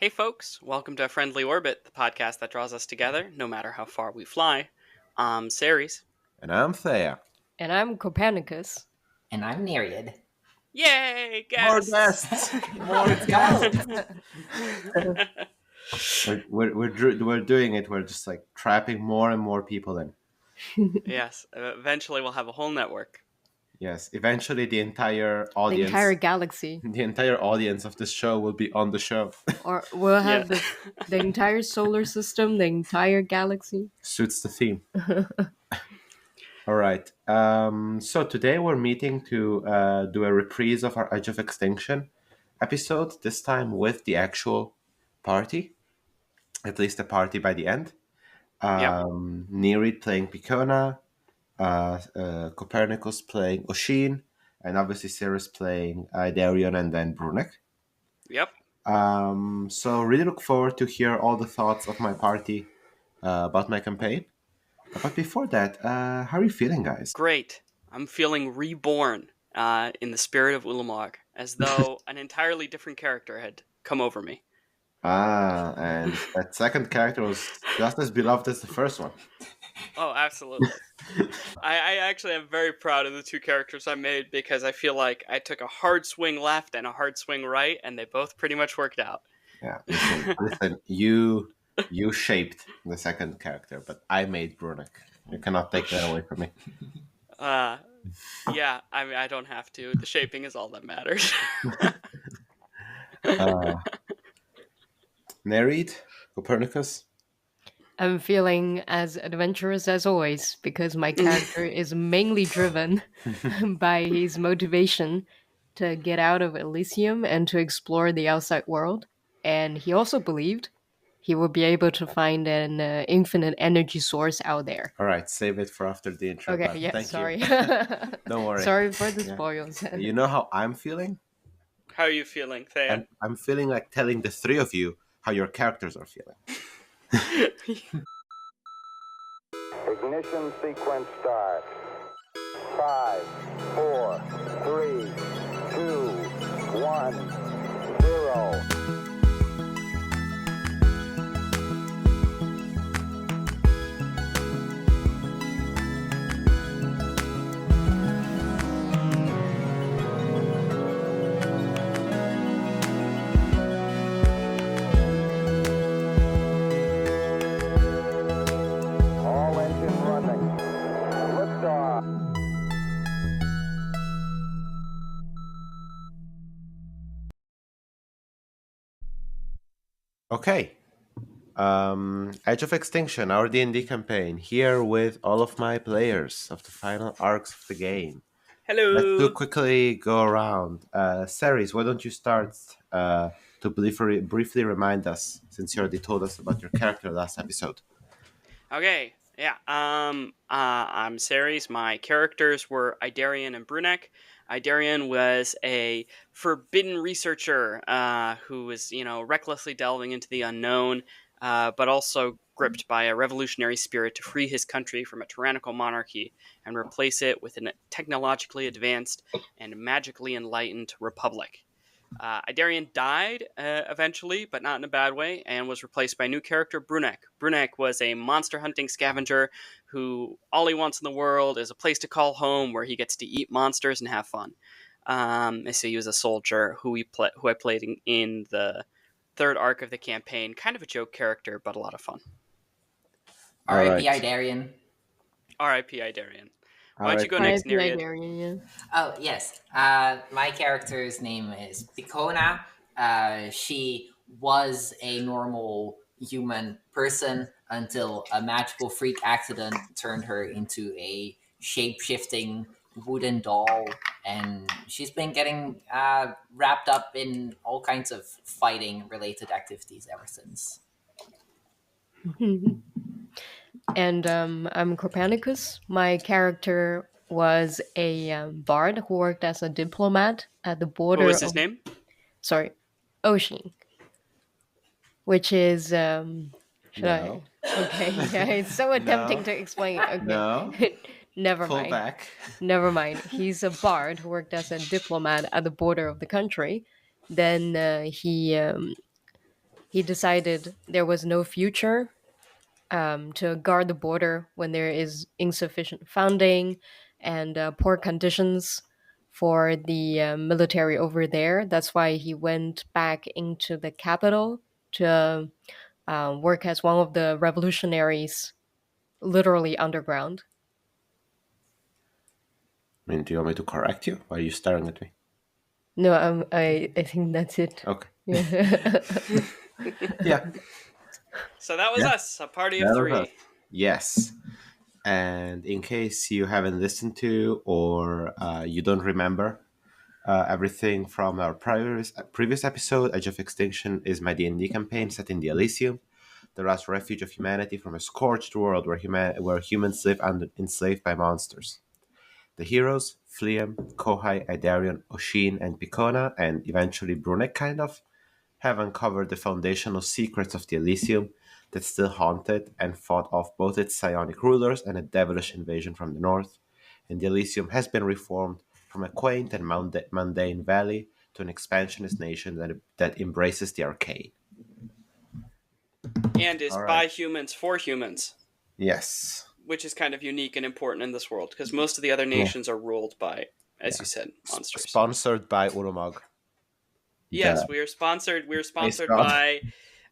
Hey, folks, welcome to Friendly Orbit, the podcast that draws us together no matter how far we fly. I'm Ceres. And I'm Thea. And I'm Copernicus. And I'm Neriad. Yay, More guests! guests! More Let's guests! go. We're doing it. We're just like trapping more and more people in. Yes, eventually we'll have a whole network. Yes, eventually the entire The audience, entire galaxy. the entire audience of this show will be on the show. Or we'll Yeah. have the entire solar system, the entire galaxy. Suits the theme. All right. So today we're meeting to do a reprise of our Edge of Extinction episode. This time with the actual party, at least the party by the end. Nereid playing Picona, Copernicus playing Oshin, and obviously Ceres playing Darion and then Brunek. Yep. So really look forward to hear all the thoughts of my party about my campaign. But before that, how are you feeling, guys? Great. I'm feeling reborn in the spirit of Ulamog, as though an entirely different character had come over me. And that second character was just as beloved as the first one. Oh, absolutely. I actually am very proud of the two characters I made because I feel like I took a hard swing left and a hard swing right, and they both pretty much worked out. Yeah, listen, you shaped the second character, but I made Brunek. You cannot take that away from me. Yeah, I mean, I don't have to. The shaping is all that matters. Nereid, Copernicus. I'm feeling as adventurous as always because my character is mainly driven by his motivation to get out of Elysium and to explore the outside world. And he also believed he would be able to find an infinite energy source out there. All right, save it for after the intro. Okay, but yeah, thank sorry. you. Don't worry. Sorry for the spoils. You know how I'm feeling? How are you feeling, Thea? I'm feeling like telling the three of you how your characters are feeling. Ignition sequence start. 5, 4, 3, 2, 1, 0. All engine running. Liftoff. Okay. Edge of Extinction, our D&D campaign, here with all of my players of the final arcs of the game. Hello. Let's quickly go around. Ceres, why don't you start to briefly remind us, since you already told us about your character last episode. Okay, yeah. I'm Ceres. My characters were Idarian and Brunek. Idarian was a forbidden researcher who was, recklessly delving into the unknown, but also gripped by a revolutionary spirit to free his country from a tyrannical monarchy and replace it with a technologically advanced and magically enlightened republic. Idarian died eventually, but not in a bad way, and was replaced by a new character, Brunek. Brunek was a monster hunting scavenger who all he wants in the world is a place to call home where he gets to eat monsters and have fun. So he was a soldier who I played in the third arc of the campaign. Kind of a joke character, but a lot of fun. R.I.P. Idarian. R.I.P. Idarian. Why don't you go next, Neriad? Oh, yes. My character's name is Picona. She was a normal human person until a magical freak accident turned her into a shape-shifting wooden doll. And she's been getting wrapped up in all kinds of fighting-related activities ever since. And I'm Copernicus. My character was a bard who worked as a diplomat at the border. What was his name? Sorry, Oshin. Which is No. Okay, yeah, it's so attempting to explain. Okay. No. Never Pull mind. back. Never mind. He's a bard who worked as a diplomat at the border of the country. Then he he decided there was no future to guard the border when there is insufficient funding and poor conditions for the military over there. That's why he went back into the capital to work as one of the revolutionaries, literally underground. I mean, do you want me to correct you? Why are you staring at me? No, I think that's it. Okay. Yeah. Yeah. So that was Yeah. us, a party of That was three. us. Yes. And in case you haven't listened to or you don't remember everything from our previous episode, Edge of Extinction is my D&D campaign set in the Elysium, the last refuge of humanity from a scorched world where humans live enslaved by monsters. The heroes, Fliam, Kohai, Idarion, Oshin, and Picona, and eventually Brunek, kind of, have uncovered the foundational secrets of the Elysium that still haunted and fought off both its psionic rulers and a devilish invasion from the north. And the Elysium has been reformed from a quaint and mundane valley to an expansionist nation that embraces the arcane. And is All by right. humans for humans, Yes. which is kind of unique and important in this world because most of the other nations are ruled by, as Yeah. you said, monsters. Sponsored by Urumag. Yes, The we are sponsored. We are sponsored god. by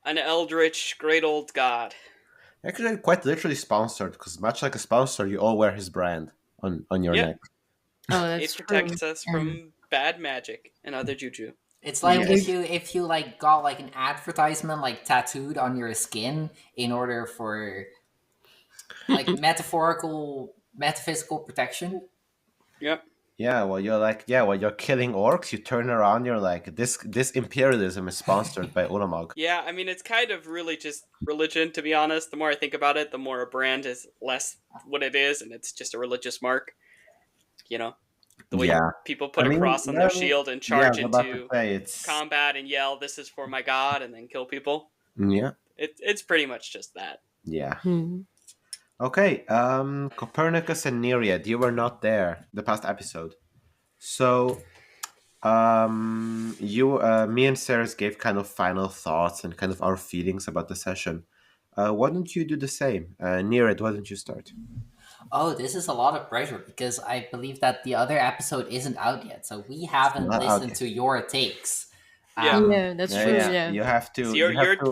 an eldritch, great old god. Actually, quite literally sponsored, because much like a sponsor, you all wear his brand on your Yep. neck. Oh, that's It true. protects us from bad magic and other juju. It's like Yes. if you like got like an advertisement like tattooed on your skin in order for like metaphysical protection. Yep. Yeah, well, while you're killing orcs, you turn around, you're like, this imperialism is sponsored by Ulamog. Yeah, I mean, it's kind of really just religion, to be honest. The more I think about it, the more a brand is less what it is, and it's just a religious mark. You know, the way Yeah. people put I a mean, cross on their shield and yeah, I charge was about to into say, it's... combat and yell, "This is for my god," and then kill people. Yeah, It's pretty much just that. yeah. Hmm. Okay, Copernicus and Neriad, you were not there the past episode. So, me and Ceres gave kind of final thoughts and kind of our feelings about the session. Why don't you do the same? Neriad, why don't you start? Oh, this is a lot of pressure because I believe that the other episode isn't out yet, so we haven't not out listened yet. to your takes. Yeah. Yeah, that's true. Yeah. You have to. So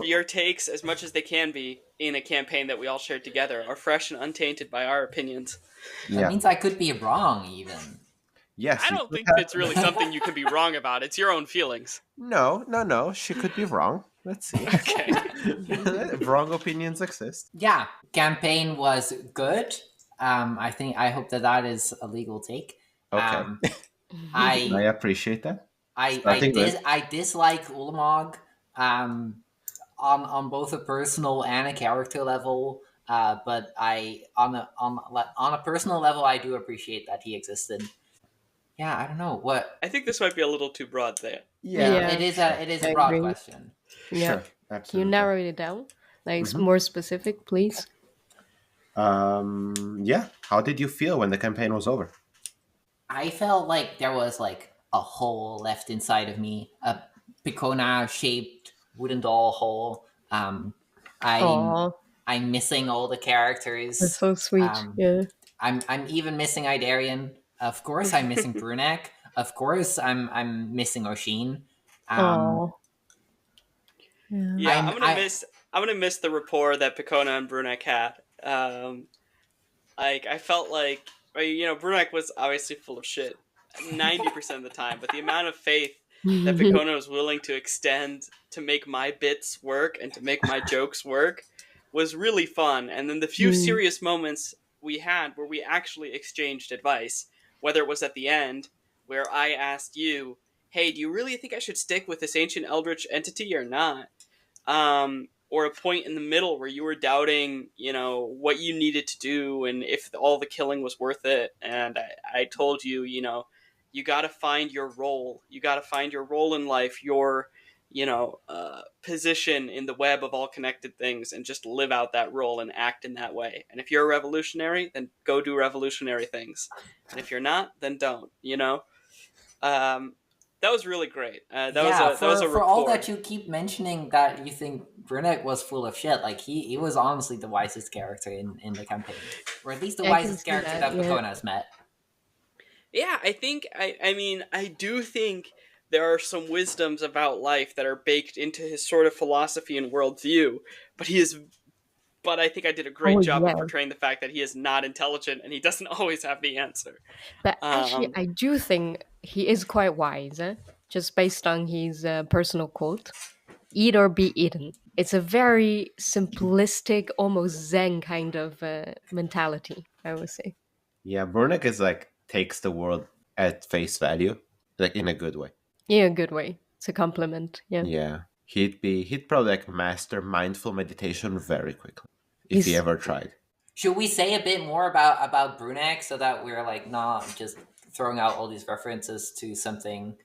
your takes, as much as they can be in a campaign that we all shared together, are fresh and untainted by our opinions. That Yeah. means I could be wrong, even. Yes. I you don't could think have- that's really something you can be wrong about. It's your own feelings. No. She could be wrong. Let's see. Okay. Wrong opinions exist. Yeah, campaign was good. I hope that is a legal take. Okay. I I appreciate that. Starting with- I dislike Ulamog on both a personal and a character level. But on a personal level, I do appreciate that he existed. Yeah, I don't know what. I think this might be a little too broad there. Yeah. It is a I broad agree. question. Yeah. Sure. Can Absolutely. you narrow it down? Like Mhm. more specific, please? Yeah. How did you feel when the campaign was over? I felt like there was like a hole left inside of me, a Picona shaped wooden doll hole. Aw, I'm missing all the characters. that's so sweet. Yeah. I'm even missing Idarion. Of course, I'm missing Brunek. Of course, I'm missing Oshin. Aw. Yeah. Yeah, I'm- I'm gonna miss the rapport that Picona and Brunek had. Like I felt like Brunek was obviously full of shit 90% of the time, but the amount of faith that Picona was willing to extend to make my bits work and to make my jokes work was really fun. And then the few serious moments we had where we actually exchanged advice, whether it was at the end where I asked you, "Hey, do you really think I should stick with this ancient eldritch entity or not?" Or a point in the middle where you were doubting, what you needed to do and if all the killing was worth it. And I told you, you got to find your role. You got to find your role in life, your, position in the web of all connected things, and just live out that role and act in that way. And if you're a revolutionary, then go do revolutionary things. And if you're not, then don't, That was really great. Yeah, That was a for all rapport. that you keep mentioning that you think Brunek was full of shit, like he was honestly the wisest character in the campaign, or at least the I can wisest see character that. that Yeah. Picona has met. Yeah, I mean, I do think there are some wisdoms about life that are baked into his sort of philosophy and worldview, but he is. But I think I did a Oh great job of yeah. portraying the fact that he is not intelligent and he doesn't always have the answer. But actually, Um, I do think he is quite wise, just based on his personal quote: "Eat or be eaten." It's a very simplistic, almost Zen kind of mentality, I would say. Yeah, Burnick is like takes the world at face value, like in a good way. Yeah, a good way. It's a compliment. Yeah. Yeah, he'd probably like master mindful meditation very quickly if he He's ever tried. Should we say a bit more about Brunek so that we're like not just throwing out all these references to something?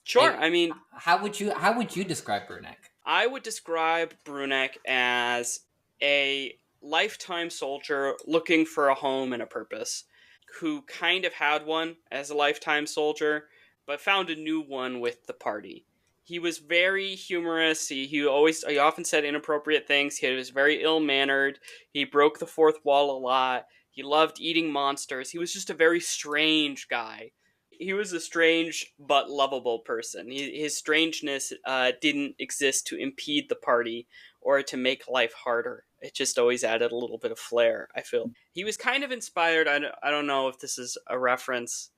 sure, Like, I mean, how would you describe Brunek? I would describe Brunek as a lifetime soldier looking for a home and a purpose, who kind of had one as a lifetime soldier, but found a new one with the party. He was very humorous. He often said inappropriate things. He was very ill mannered. He broke the fourth wall a lot. He loved eating monsters. He was just a very strange guy. He was a strange but lovable person. His strangeness didn't exist to impede the party or to make life harder. It just always added a little bit of flair, I feel. He was kind of inspired, I don't know if this is a reference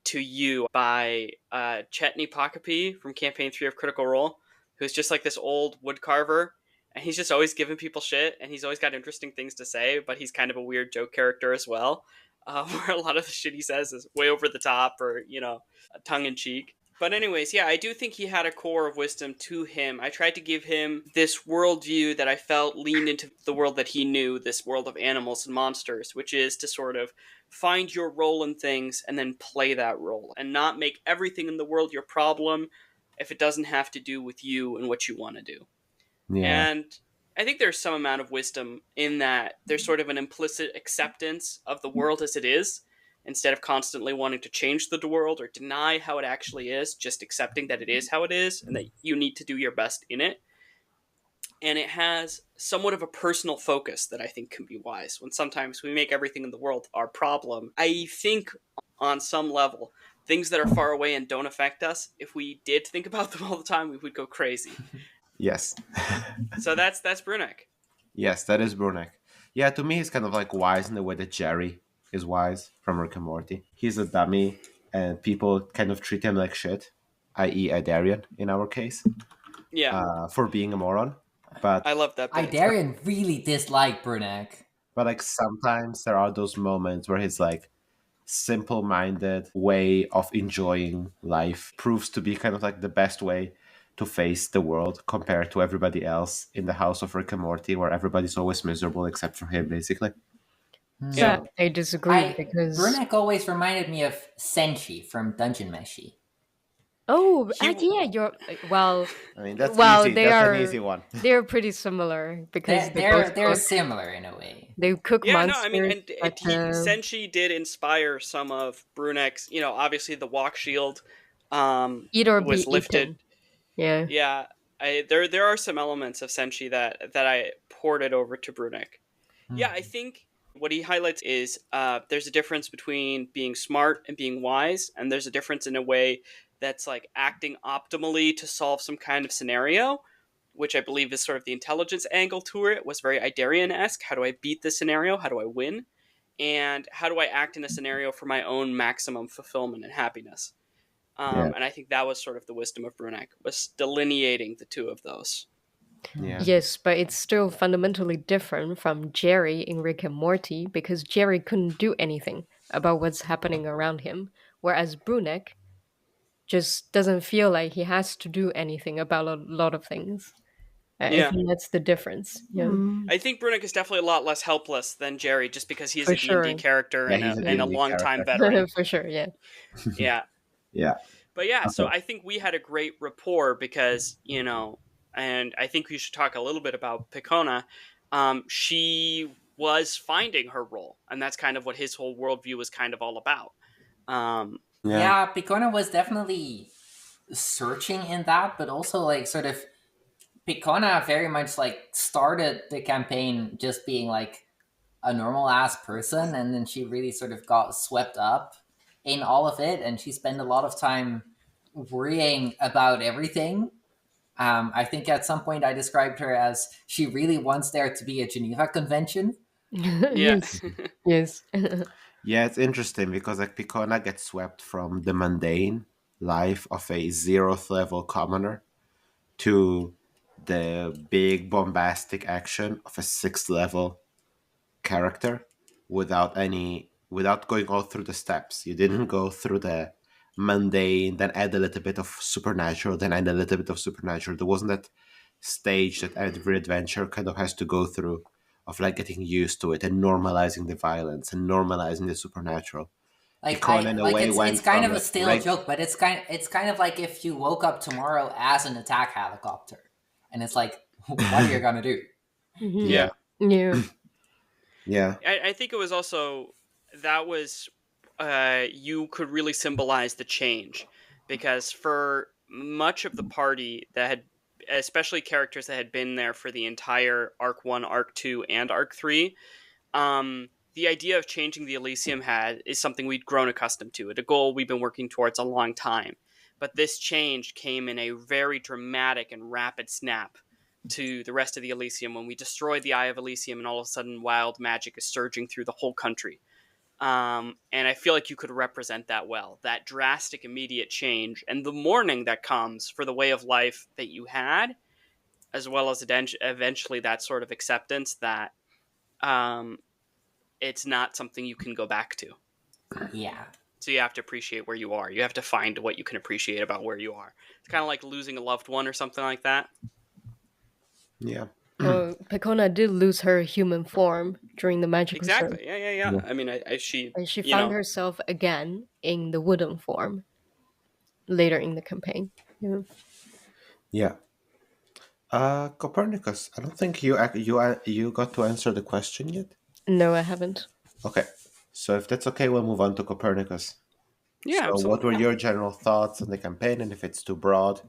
to you, by Chetney Pakapi from Campaign 3 of Critical Role, who's just like this old woodcarver. And he's just always giving people shit, and he's always got interesting things to say, but he's kind of a weird joke character as well, where a lot of the shit he says is way over the top or, tongue in cheek. But anyways, yeah, I do think he had a core of wisdom to him. I tried to give him this worldview that I felt leaned into the world that he knew, this world of animals and monsters, which is to sort of find your role in things and then play that role and not make everything in the world your problem if it doesn't have to do with you and what you want to do. Yeah, And I think there's some amount of wisdom in that. There's sort of an implicit acceptance of the world as it is, instead of constantly wanting to change the world or deny how it actually is, just accepting that it is how it is and that you need to do your best in it. And it has somewhat of a personal focus that I think can be wise. When sometimes we make everything in the world our problem, I think on some level, things that are far away and don't affect us, if we did think about them all the time, we would go crazy. yes. So that's Brunek. Yes, that is Brunek. Yeah, to me, he's kind of like wise in the way that Jerry is wise from Rick and Morty. He's a dummy, and people kind of treat him like shit, i.e., Idarian in our case, Yeah, for being a moron. But I love that bit. Idarian really disliked Brunek. like sometimes there are those moments where his like simple-minded way of enjoying life proves to be kind of like the best way to face the world compared to everybody else in the house of Rick and Morty, where everybody's always miserable except for him, basically. Yeah. But I disagree because Brunek always reminded me of Senshi from Dungeon Meshi. yeah, you're well. I mean, that's Well, easy. they That's are an easy one. they're pretty similar because they both They're cook. similar in a way. They cook Yeah, no, I mean, monsters, and but Senshi did inspire some of Brunek's. Obviously the walk shield eat or be was lifted. eaten. Yeah. Yeah, there are some elements of Senshi that I ported over to Brunek. Yeah, I think what he highlights is there's a difference between being smart and being wise, and there's a difference in a way that's like acting optimally to solve some kind of scenario, which I believe is sort of the intelligence angle to it. Was very Idarian-esque. How do I beat this scenario? How do I win? And how do I act in a scenario for my own maximum fulfillment and happiness? Yeah. And I think that was sort of the wisdom of Brunek, was delineating the two of those. Yeah. Yes, but it's still fundamentally different from Jerry in Rick and Morty because Jerry couldn't do anything about what's happening around him, whereas Brunek just doesn't feel like he has to do anything about a lot of things. I Yeah. think that's the difference. Yeah, I think Brunek is definitely a lot less helpless than Jerry, just because he's for a D&D sure. character Yeah, and he's a a D&D long-time character. veteran. For sure, yeah. Yeah. Yeah. But yeah, so Okay. I think we had a great rapport because, and I think we should talk a little bit about Picona. She was finding her role, and that's kind of what his whole worldview was kind of all about. Yeah, Picona was definitely searching in that, but also like sort of Picona very much like started the campaign just being like a normal ass person, and then she really sort of got swept up in all of it, and she spent a lot of time worrying about everything. I think at some point I described her as she really wants there to be a Geneva Convention. Yeah. Yes, yes. Yeah, it's interesting because like Picona gets swept from the mundane life of a zeroth level commoner to the big bombastic action of a sixth level character without going all through the steps. You didn't go through the mundane, then add a little bit of supernatural, then add a little bit of supernatural. There wasn't that stage that every adventure kind of has to go through of like getting used to it and normalizing the violence and normalizing the supernatural. Like Picon I in a like way it's went kind from of a like stale joke, but it's kind of like if you woke up tomorrow as an attack helicopter, and it's like, what are you gonna do? Mhm. yeah, Yeah. Yeah. yeah, I think it was also that was you could really symbolize the change because for much of the party that had especially characters that had been there for the entire arc 1, arc 2 and arc 3, the idea of changing the Elysium had is something we'd grown accustomed to, a goal we've been working towards a long time. But this change came in a very dramatic and rapid snap to the rest of the Elysium when we destroyed the Eye of Elysium, and all of a sudden, wild magic is surging through the whole country. And I feel like you could represent that well, that drastic, immediate change, and the mourning that comes for the way of life that you had, as well as eventually that sort of acceptance that um, it's not something you can go back to. Yeah, So you have to appreciate where you are. You have to find what you can appreciate about where you are. It's kind of like losing a loved one or something like that. yeah, Well, Pecona did lose her human form during the magic research, Exactly. Yeah, yeah, yeah. yeah, I mean, she, and she you found know, herself again in the wooden form later in the campaign. Yeah. yeah. Copernicus, I don't think you got to answer the question yet. No, I haven't. Okay, so if that's okay, we'll move on to Copernicus. yeah, So, what were absolutely. yeah. your general thoughts on the campaign, and if it's too broad,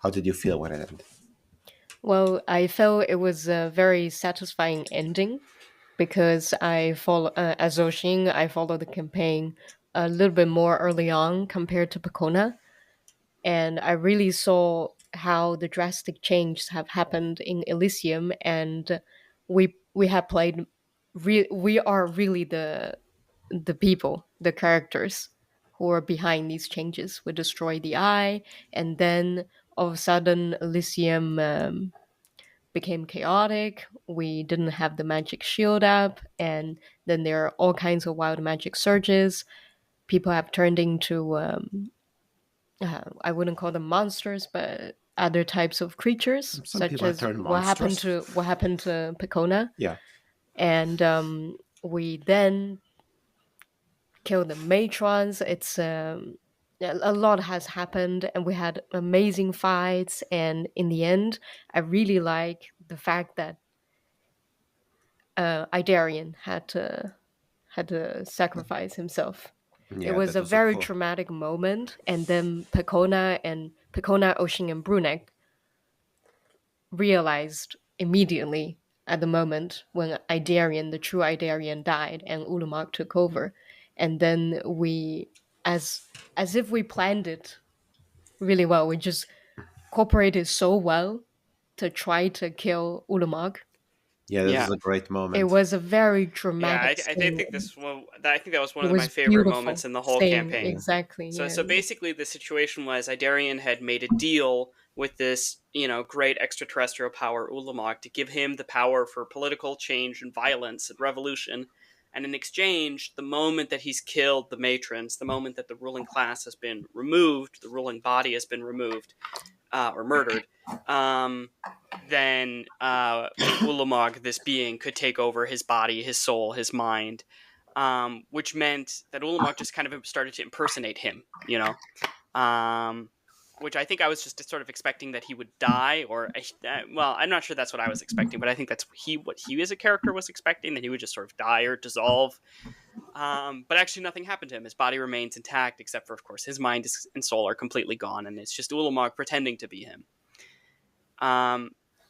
how did you feel when it ended? Well, I felt it was a very satisfying ending because I follow as Oshin, I followed the campaign a little bit more early on compared to Pecona, and I really saw how the drastic changes have happened in Elysium, and we have played. We are really the people, the characters who are behind these changes. We destroy the eye, and then all of a sudden, Elysium became chaotic. We didn't have the magic shield up, and then there are all kinds of wild magic surges. People have turned into I wouldn't call them monsters, but other types of creatures, Some such people have as turned monstrous. what happened to Pecona, Yeah, and we then killed the matrons. It's a lot has happened, and we had amazing fights. And in the end, I really like the fact that Idarian had to sacrifice himself. It yeah, was that a was so very cool. traumatic moment, and then Pecona, Ocean, and Brunek realized immediately at the moment when Idarian, the true Idarian, died and Ulamog took over, and then as as if we planned it really well, we just cooperated so well to try to kill Ulamog. Yeah, this was Yeah, a great It moment. was a very yeah. dramatic I scene. think this one. I think that was one It of my was favorite moments beautiful in the whole scene, campaign. Yeah, exactly. So, Yeah. so basically, the situation was Idarian had made a deal with this, great extraterrestrial power Ulamog to give him the power for political change and violence and revolution. And in exchange, the moment that he's killed the matrons, the moment that the ruling class has been removed, the ruling body has been removed or murdered, um, then Ulamog, this being, could take over his body, his soul, his mind, which meant that Ulamog just kind of started to impersonate him, um, which I think I was just sort of expecting that he would die, or well, I'm not sure that's what I was expecting, but I think that's what he as a character was expecting, that he would just sort of die or dissolve. But actually, nothing happened to him. His body remains intact, except for, of course, his mind and soul are completely gone, and it's just Ulamog pretending to be him.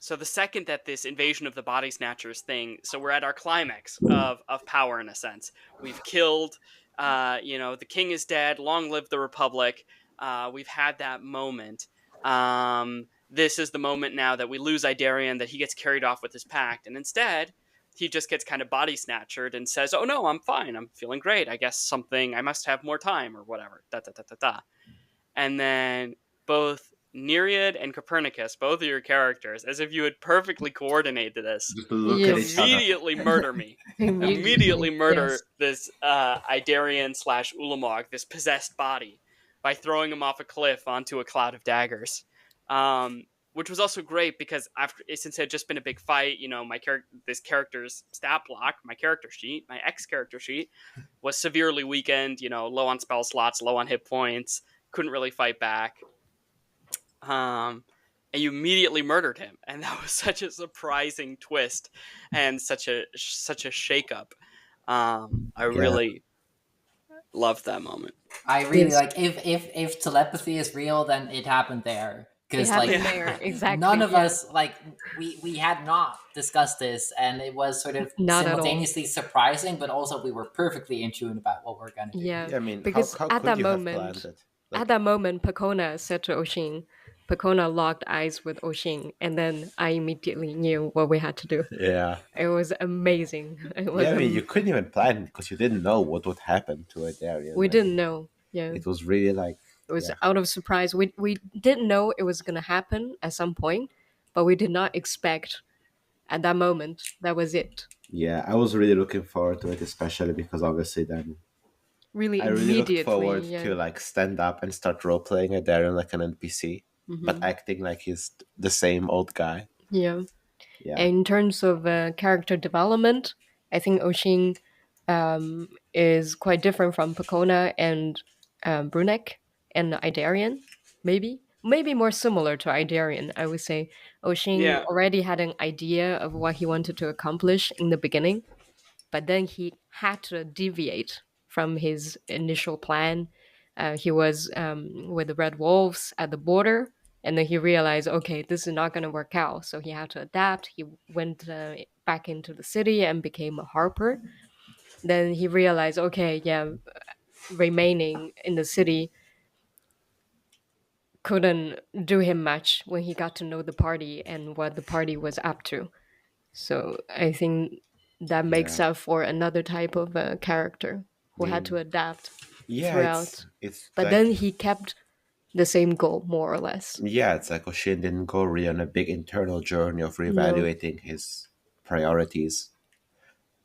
So the second that this invasion of the body snatchers thing, so we're at our climax of power in a sense. We've killed, the king is dead. Long live the republic. We've had that moment. This is the moment now that we lose Idarian, that he gets carried off with his pact, and instead he just gets kind of body snatchered and says, "Oh no, I'm fine. I'm feeling great. I guess I must have more time or whatever." Da da da da da. And then both Nereid and Copernicus, both of your characters, as if you had perfectly coordinated this, Just look at Yep. each other. immediately murder me. Immediately Immediately, murder yes. this Idarian slash Ulamog, this possessed body, by throwing him off a cliff onto a cloud of daggers. Which was also great because since it had just been a big fight, this character's stat block, my X character sheet, was severely weakened. Low on spell slots, low on hit points, couldn't really fight back. And you immediately murdered him, and that was such a surprising twist and such a shakeup. I really loved that moment. I really Yes. like if telepathy is real, then it happened there. It Because happened Yeah. there, exactly. none of yeah. us we had not discussed this, and it was sort of Not at all. simultaneously surprising, but also we were perfectly in tune about what we're gonna do. Yeah. Yeah, I mean, Because how at could that you have moment, planned it? Like, at that moment, Pakona said to Oshin, Pakona locked eyes with Oshin, and then I immediately knew what we had to do. yeah. It was amazing. It was. Yeah, I mean, you couldn't even plan it because you didn't know what would happen to a Darian. We Like, didn't know. Yeah. it was really like, It was yeah. out of surprise. We didn't know it was gonna happen at some point, but we did not expect at that moment. That was it. Yeah, I was really looking forward to it, especially because obviously then Really I really looked immediately. forward Yeah. to like stand up and start role playing a Darren like an NPC, but Mhm. acting like he's the same old guy. Yeah. Yeah, In terms of character development, I think Oshin is quite different from Pakona and Brunek and Idarian, maybe. Maybe more similar to Idarian, I would say. Oshin Yeah. already had an idea of what he wanted to accomplish in the beginning, but then he had to deviate from his initial plan. He was with the Red Wolves at the border, and then he realized, okay, this is not going to work out. So he had to adapt. He went back into the city and became a harper. Then he realized, okay, yeah, remaining in the city couldn't do him much when he got to know the party and what the party was up to. So I think that makes yeah. up for another type of character I who had to mean, adapt yeah, throughout. it's But like then he kept the same goal, more or less. yeah, it's like Oshin didn't go really on a big internal journey of No. reevaluating his priorities.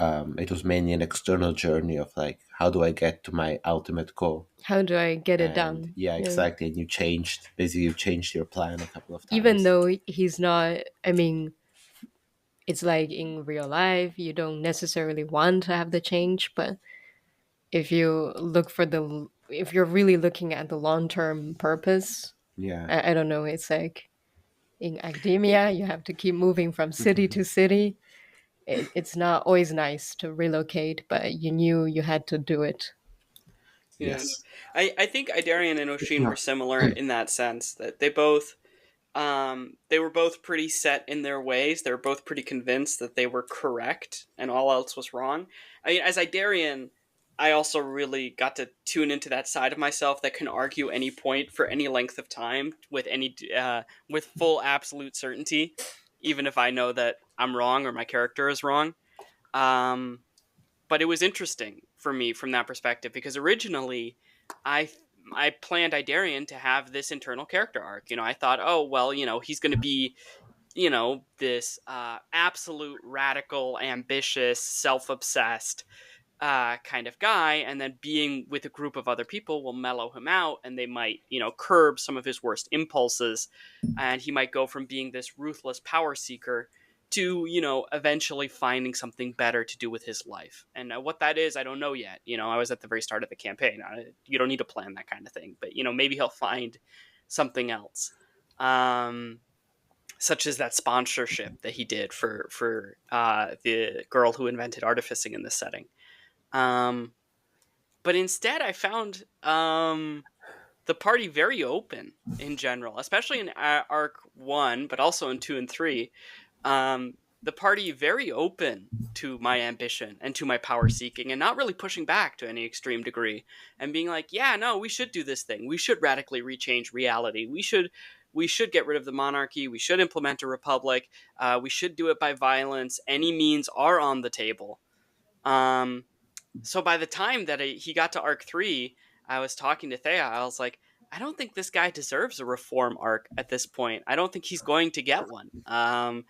It was mainly an external journey of like, how do I get to my ultimate goal? How do I get it And done? yeah, Yeah. exactly. And you changed your plan a couple of Even times. though he's not, I mean, it's like in real life, you don't necessarily want to have the change, but if you're really looking at the long term purpose, Yeah. I don't know, it's like in academia, you have to keep moving from city to city. It's not always nice to relocate, but you knew you had to do it. Yeah. Yes. I think Idarian and Oshin were similar in that sense that they were both pretty set in their ways. They were both pretty convinced that they were correct and all else was wrong. I mean, as Idarian, I also really got to tune into that side of myself that can argue any point for any length of time with full absolute certainty, even if I know that I'm wrong or my character is wrong. Um, but it was interesting for me from that perspective because originally I I planned Idarian to have this internal character arc. I thought, oh well, he's going to be this absolute radical, ambitious, self-obsessed kind of guy, and then being with a group of other people will mellow him out, and they might curb some of his worst impulses, and he might go from being this ruthless power seeker to eventually finding something better to do with his life. And what that is, I don't know yet. I was at the very start of the campaign. You don't need to plan that kind of thing, but maybe he'll find something else, such as that sponsorship that he did for the girl who invented artificing in this setting. But instead, I found the party very open in general, especially in Arc 1, but also in 2 and 3. The party very open to my ambition and to my power seeking, and not really pushing back to any extreme degree, and being like, yeah, no, we should do this thing. We should radically rechange reality. We should get rid of the monarchy. We should implement a republic. We should do it by violence. Any means are on the table. Um, so by the time that he got to arc 3, I was talking to Thea. I was like, I don't think this guy deserves a reform arc at this point. I don't think he's going to get one.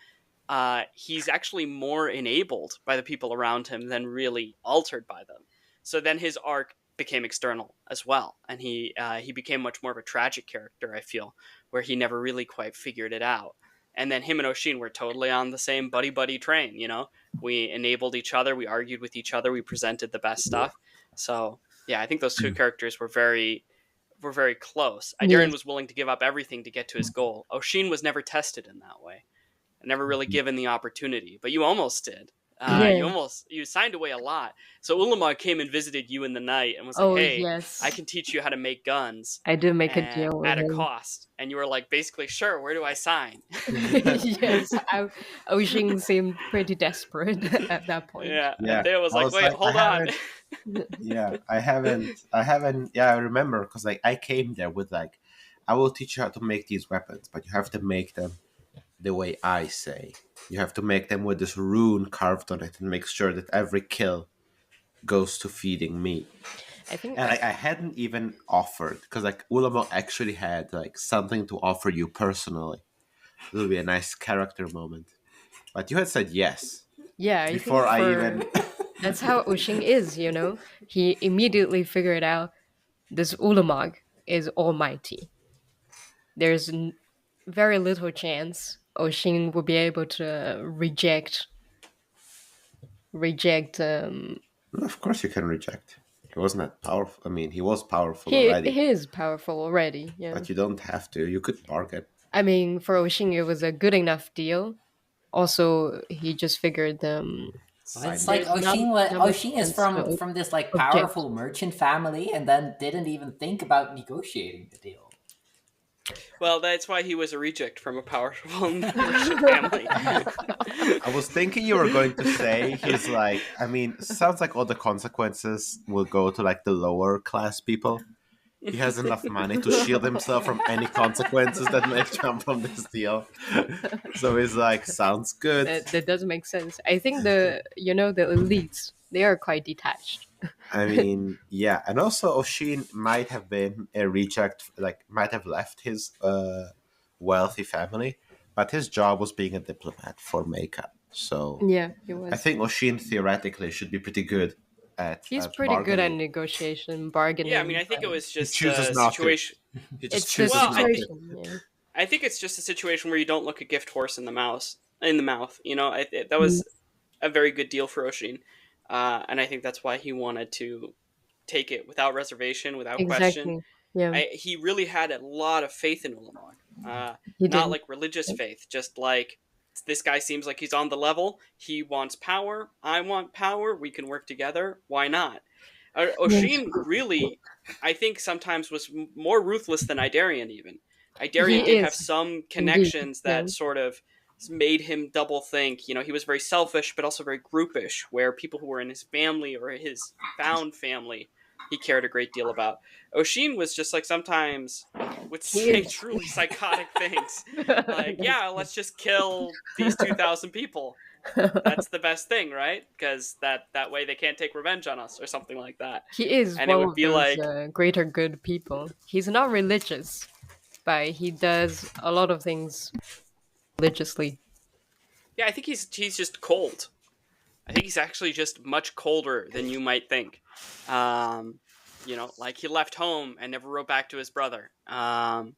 He's actually more enabled by the people around him than really altered by them. So then his arc became external as well, and he became much more of a tragic character, I feel, where he never really quite figured it out. And then him and Oshin were totally on the same buddy train. We enabled each other, we argued with each other, we presented the best stuff. So yeah, I think those two characters were very close. Idarian Yes. was willing to give up everything to get to his goal. Oshin was never tested in that way, never really given the opportunity, but you almost did. Yeah. You signed away a lot. So Ulamog came and visited you in the night and was like, Oh, hey, yes. I can teach you how to make guns I did make a deal with at a him. cost. And you were like, basically, sure, where do I sign? Yes, Oshing seemed pretty desperate at that point. Yeah. Yeah, And Theo was I like, was wait, like, hold I on. yeah, I haven't. Yeah, I remember because like I came there with like, I will teach you how to make these weapons, but you have to make them the way I say. You have to make them with this rune carved on it and make sure that every kill goes to feeding me. I think And I hadn't even offered because like Ulamo actually had like something to offer you personally. It will be a nice character moment, but you had said yes yeah, I before think I even. that's how Oshing is, He immediately figured out this Ulamog is almighty. There's very little chance Oshing will be able to reject Of course, you can reject. He wasn't that powerful. I mean, he was powerful he already, he is powerful already, yeah. but you don't have to. You could bargain. I mean, for Oshing it was a good enough deal. Also, he just figured It's Sign like There's not- not much Oshin is chance to from this like object. powerful merchant family, and then didn't even think about negotiating the deal. Well, that's why he was a reject from a powerful merchant family. I was thinking you were going to say he's like. I mean, sounds like all the consequences will go to like the lower class people. He has enough money to shield himself from any consequences that may come from this deal. So he's like, sounds good. that does make sense. I think the elites, they are quite detached. I mean, yeah, and also Oshin might have been a reject, like might have left his wealthy family, but his job was being a diplomat for Meika. So Yeah, he was. I think Oshin theoretically should be pretty good at. He's at pretty good at bargaining. negotiation, bargaining. Yeah, I mean, I think it was just chooses a not to. situation. He just It's the chooses Well, not to. situation. Yeah. I think it's just a situation where you don't look a gift horse in the mouth. That was a very good deal for Oshin, and I think that's why he wanted to take it without reservation, without question. Exactly. Yeah, He really had a lot of faith in Ulamog. he Not did. like religious faith, just like this guy seems like he's on the level. He wants power. I want power. We can work together. Why not? Oshin really, I think, sometimes was more ruthless than Idarian even. Idarian He did is, have some connections yeah. that sort of made him double think. He was very selfish, but also very groupish, where people who were in his family or his found family he cared a great deal about. Oshin was just like sometimes would say is. truly psychotic things. Like, yeah, let's just kill these 2,000 people. That's the best thing, right? Because that way they can't take revenge on us or something like that. He is And it one would of be those like- greater good people. He's not religious, but he does a lot of things religiously. Yeah, I think he's just cold. I think he's actually just much colder than you might think. Like he left home and never wrote back to his brother. And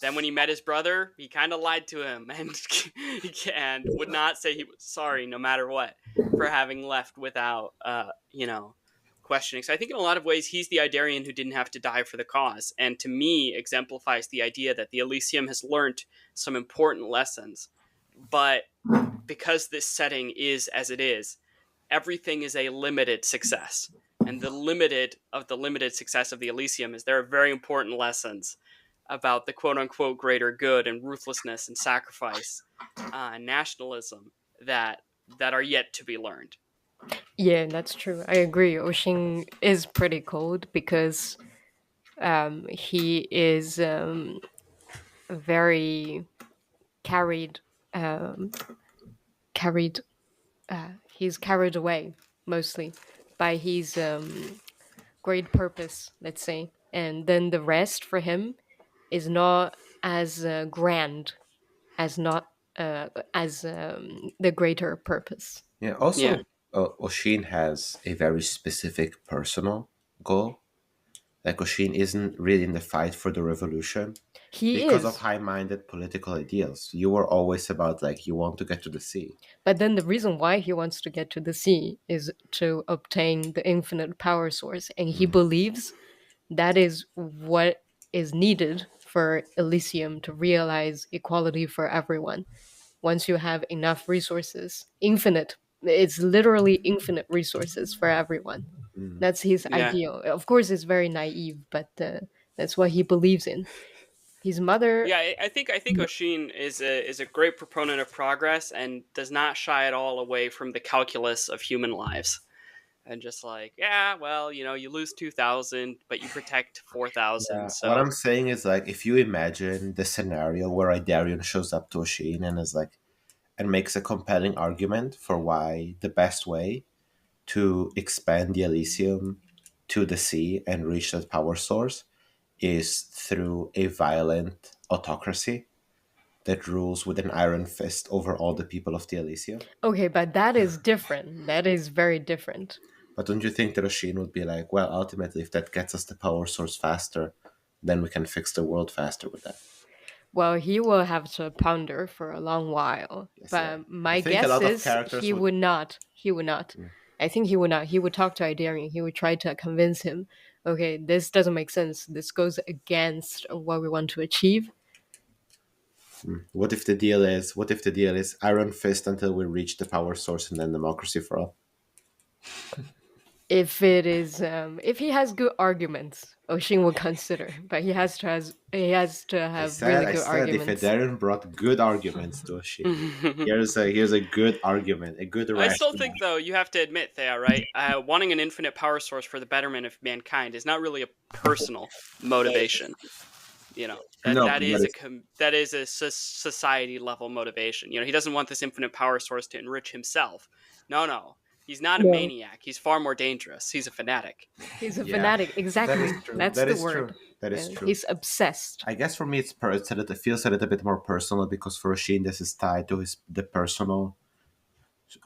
then when he met his brother, he kind of lied to him and would not say he was sorry no matter what for having left without, questioning. So I think in a lot of ways, he's the Idarian who didn't have to die for the cause. And to me, exemplifies the idea that the Elysium has learned some important lessons. But because this setting is as it is, everything is a limited success. And the limited success of the Elysium is there are very important lessons about the quote unquote greater good and ruthlessness and sacrifice and nationalism that are yet to be learned. Yeah, that's true. I agree. Oshin is pretty cold because he is very carried um, carried he's carried away mostly by his great purpose, let's say, and then the rest for him is not as grand as not as the greater purpose. Yeah. Yeah. Also, Oshin has a very specific personal goal. Like Oshin isn't really in the fight for the revolution He because of is. high-minded political ideals. You were always about like you want to get to the sea. But then the reason why he wants to get to the sea is to obtain the infinite power source. And he Mm. believes that is what is needed for Elysium to realize equality for everyone. Once you have enough resources, infinite, it's literally infinite resources for everyone. Mm. That's his Yeah. ideal. Of course, it's very naive, but that's what he believes in. His mother, Yeah, I think Oshin is a great proponent of progress and does not shy at all away from the calculus of human lives. And just like, yeah, well, you lose 2,000, but you protect 4,000. What So I'm saying is like if you imagine the scenario where Idarion shows up to Oshin and is like and makes a compelling argument for why the best way to expand the Elysium to the sea and reach that power source is through a violent autocracy that rules with an iron fist over all the people of the Elysium. okay, but that is different. That is very different. But don't you think that Oshin would be like, well, ultimately, if that gets us the power source faster, then we can fix the world faster with that? Well, he will have to ponder for a long while. Yes, yeah. But I my think a guess lot of is characters he would. would not. He would not. Mm. I think he would not. He would talk to Idarian. He would try to convince him, okay, this doesn't make sense. This goes against what we want to achieve. What if the deal is? What if the deal is iron fist until we reach the power source and then democracy for all? If it is, if he has good arguments, Oshin will consider. But he has to have really I good said, if arguments. Darren brought good arguments to Oshin, here's a good argument, a good I still rationale. think, though, you have to admit, Thea, right? Wanting an infinite power source for the betterment of mankind is not really a personal motivation. That No, that is a society level motivation. He doesn't want this infinite power source to enrich himself. No, he's not a No. maniac. He's far more dangerous. He's a fanatic. He's a yeah, fanatic. Exactly. that is true. That's That the is true. word. That is true. He's obsessed. I guess for me, it feels a little bit more personal because for Oshin, this is tied to the personal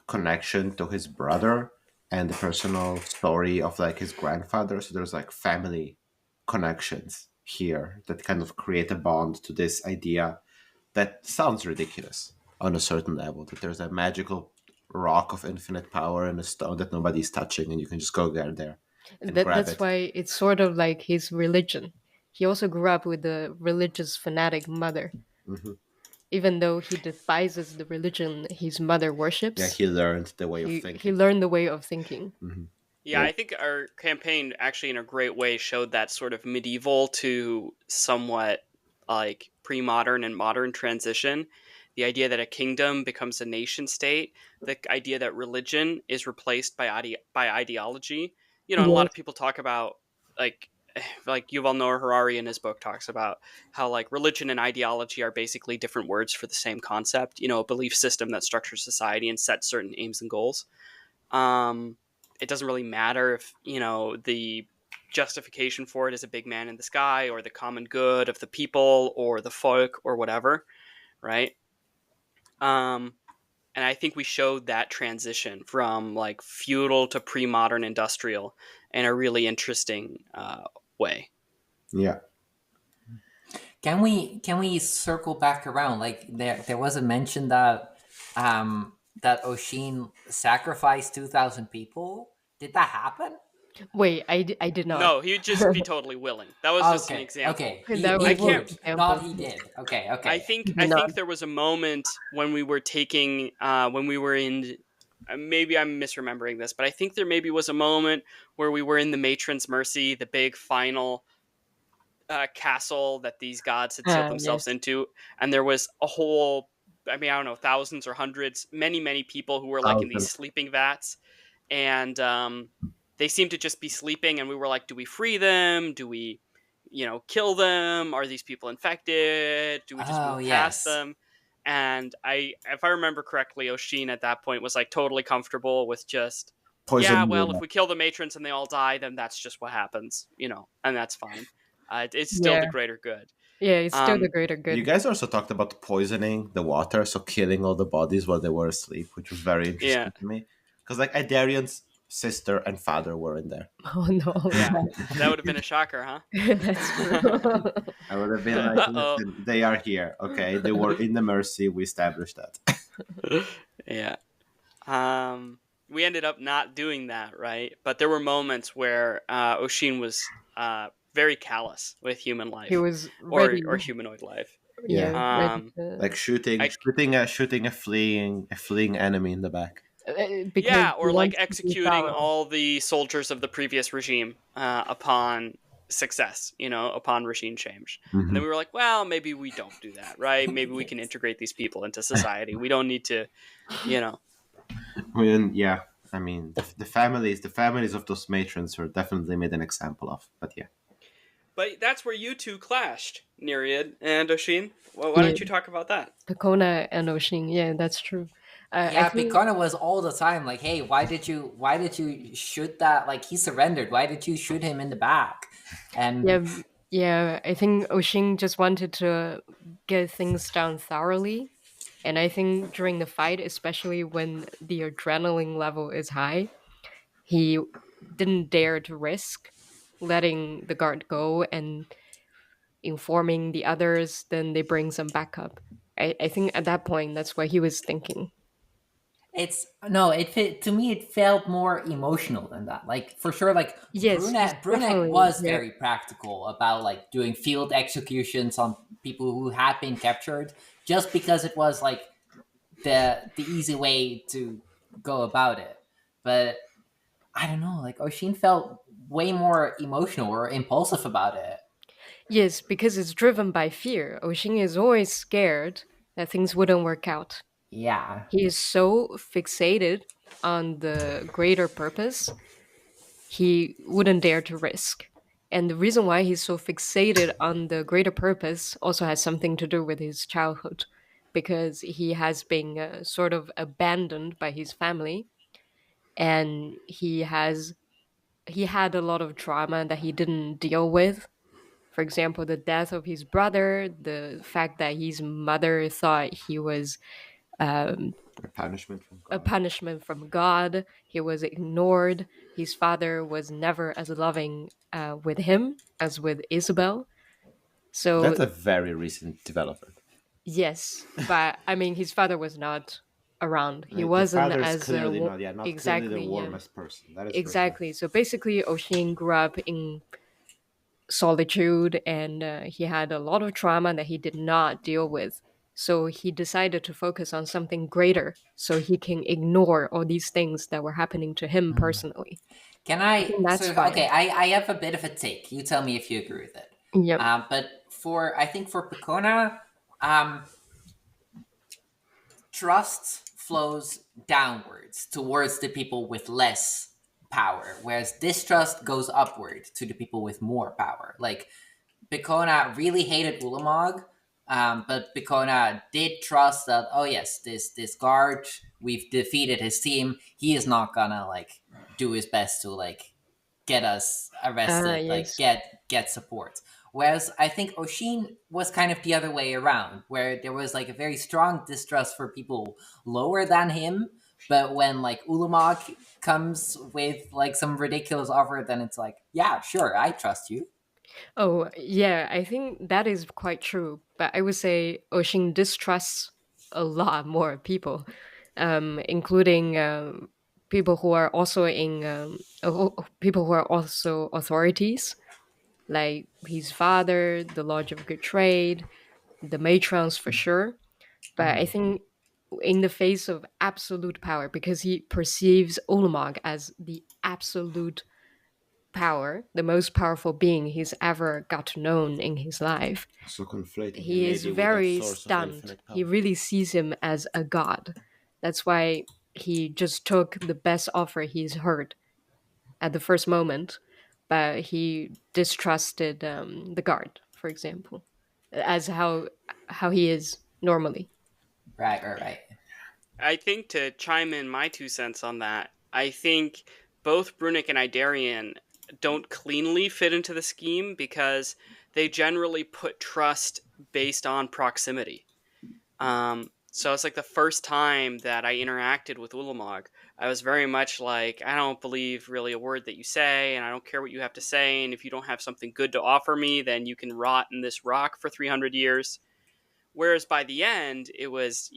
connection to his brother and the personal story of like his grandfather. So there's like family connections here that kind of create a bond to this idea that sounds ridiculous on a certain level. That there's a magical rock of infinite power and a stone that nobody's touching, and you can just go there and grab That's it. why it's sort of like his religion. He also grew up with a religious fanatic mother. Mhm. Even though he despises the religion his mother Yeah, worships, he learned the way of he thinking. learned the way of thinking. Yeah, I think our campaign actually, in a great way, showed that sort of medieval to somewhat like pre-modern and modern transition. The idea that a kingdom becomes a nation state, the idea that religion is replaced by ideology. And a lot of people talk about like like Yuval Noah Harari in his book talks about how like religion and ideology are basically different words for the same concept. A belief system that structures society and sets certain aims and goals. It doesn't really matter if the justification for it is a big man in the sky or the common good of the people or the folk or whatever, right? And I think we showed that transition from like feudal to pre-modern industrial in a really interesting way. Yeah. Can we circle back around? Like there was a mention that that Oshin sacrificed 2,000 people. Did that happen? Wait, I did not. No, he'd just be totally willing. That was just an Okay, example. okay. That I was an can't. example. Not he did. Okay, okay. I think Did not. there was a moment when we were taking when we were in maybe I'm misremembering this, but I think there maybe was a moment where we were in the Matron's Mercy, the big final castle that these gods had sealed themselves Yes. into, and there was a whole, I mean, I don't know, thousands or hundreds, many, many people who were like in these Thousands. sleeping vats, and they seemed to just be sleeping, and we were like, do we free them? Do we, kill them? Are these people infected? Do we just Oh move past yes. them? And if I remember correctly, Oshin at that point was like totally comfortable with just, yeah, Poison well, if woman. we kill the matrons and they all die, then that's just what happens, and that's fine. It's still the Yeah. greater good. Yeah, it's still the Um, greater You good. guys also talked about poisoning the water, so killing all the bodies while they were asleep, which was very yeah, interesting to me. Because like Idarian's sister and father were in there. Oh no. yeah, that would have been a shocker, huh? That's true. I would have been like, Uh oh. listen, they are here. Okay, they were in the Mercy. We established that. Yeah. We ended up not doing that, right? But there were moments where Oshin was very callous with human He life, was or ready. humanoid life. Yeah, Yeah, ready Um, to. like shooting, I shooting a fleeing enemy in the back. Because Yeah, he or like wants to be executing thorough. all the soldiers of the previous regime upon success, upon regime change. And then Hmm. we were like, well, maybe we don't do that, right? Maybe we can Yes. integrate these people into society. We don't need to, you know. Yeah, I mean, the families of those matrons were definitely made an example of. But yeah, But that's where you two clashed, Nereid and Oshin. Well, why Yeah, don't you talk about that? Pecona and Oshin. Yeah, that's true. I Yeah, think. Picona was all the time like, "Hey, why did you shoot that? Like, he surrendered. Why did you shoot him in the back?" And Yeah, yeah. I think Oshin just wanted to get things done thoroughly, and I think during the fight, especially when the adrenaline level is high, he didn't dare to risk letting the guard go and informing the others. Then they bring some backup. I think at that point, that's what he was thinking. it's no, to me it felt more emotional than that. Like for sure, like Yes, he's Brunek definitely. was Yeah. very practical about like doing field executions on people who had been captured, just because it was like the easy way to go about it. But I don't know, like Oshin felt way more emotional or impulsive about it. Yes, because it's driven by fear. Oshin is always scared that things wouldn't work out. Yeah. He is so fixated on the greater purpose, he wouldn't dare to risk. And the reason why he's so fixated on the greater purpose also has something to do with his childhood, because he has been sort of abandoned by his family, and he had a lot of trauma that he didn't deal with. For example, the death of his brother, the fact that his mother thought he was um, a punishment from a God. punishment from God. He was ignored. His father was never as loving with him as with Isabel. So, That's a very recent development. yes, but I mean, his father was not around. He The wasn't father is as clearly not, yeah, not clearly the exactly, yeah, warmest person. That is for sure. exactly. So basically, Oshin grew up in solitude, and he had a lot of trauma that he did not deal with. So he decided to focus on something greater so he can ignore all these things that were happening to him personally. Can I I think that's sort of okay? fine. I have a bit of a take. You tell me if you agree with it. Yep. But I think for Picona, um, trust flows downwards towards the people with less power, whereas distrust goes upward to the people with more power. Like Picona really hated Ulamog, but Picona did trust that. Oh yes, this guard, we've defeated his team. He is not gonna like do his best to like get us Ah, arrested, like yes. get support. Whereas I think Oshin was kind of the other way around, where there was like a very strong distrust for people lower than him. But when like Ulamog comes with like some ridiculous offer, then it's like, yeah, sure, I trust you. Oh, yeah, I think that is quite true. But I would say Oshin distrusts a lot more people, including people who are also people who are also authorities, like his father, the Lodge of Good Trade, the matrons for sure. But I think in the face of absolute power, because he perceives Ulamog as the absolute power, the most powerful being he's ever got to know in his life. So conflating him He is maybe with that very source of stunned. infinite He power. really sees him as a god. That's why he just took the best offer he's heard at the first moment, but he distrusted the guard, for example, as how he is normally. Right. I think, to chime in my 2 cents on that, I think both Brunick and Idarian don't cleanly fit into the scheme because they generally put trust based on proximity. So it's like the first time that I interacted with Ulamog, I was very much like, I don't believe really a word that you say, and I don't care what you have to say, and if you don't have something good to offer me, then you can rot in this rock for 300 years. Whereas by the end, it was,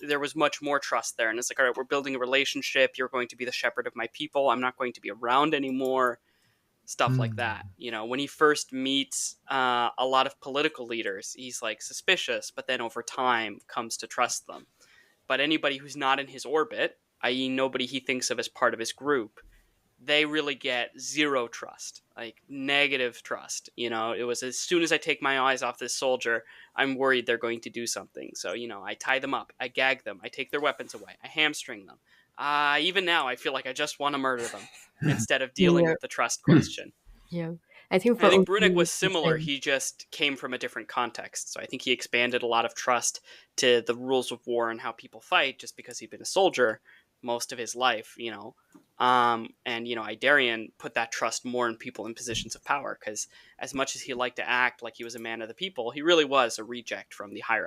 there was much more trust there. And it's like, all right, we're building a relationship. You're going to be the shepherd of my people. I'm not going to be around anymore. Stuff like that. When he first meets a lot of political leaders, he's like suspicious, but then over time comes to trust them. But anybody who's not in his orbit, i.e., nobody he thinks of as part of his group, they really get zero trust, like negative trust. It was, as soon as I take my eyes off this soldier, I'm worried they're going to do something. So, I tie them up, I gag them, I take their weapons away, I hamstring them. Even now, I feel like I just want to murder them instead of dealing Yeah, with the trust question. yeah. I think And for I think Brunick Ocean was it's the similar. same. He just came from a different context. So I think he expanded a lot of trust to the rules of war and how people fight just because he'd been a soldier most of his life, and, Idarian put that trust more in people in positions of power because as much as he liked to act like he was a man of the people, he really was a reject from the higher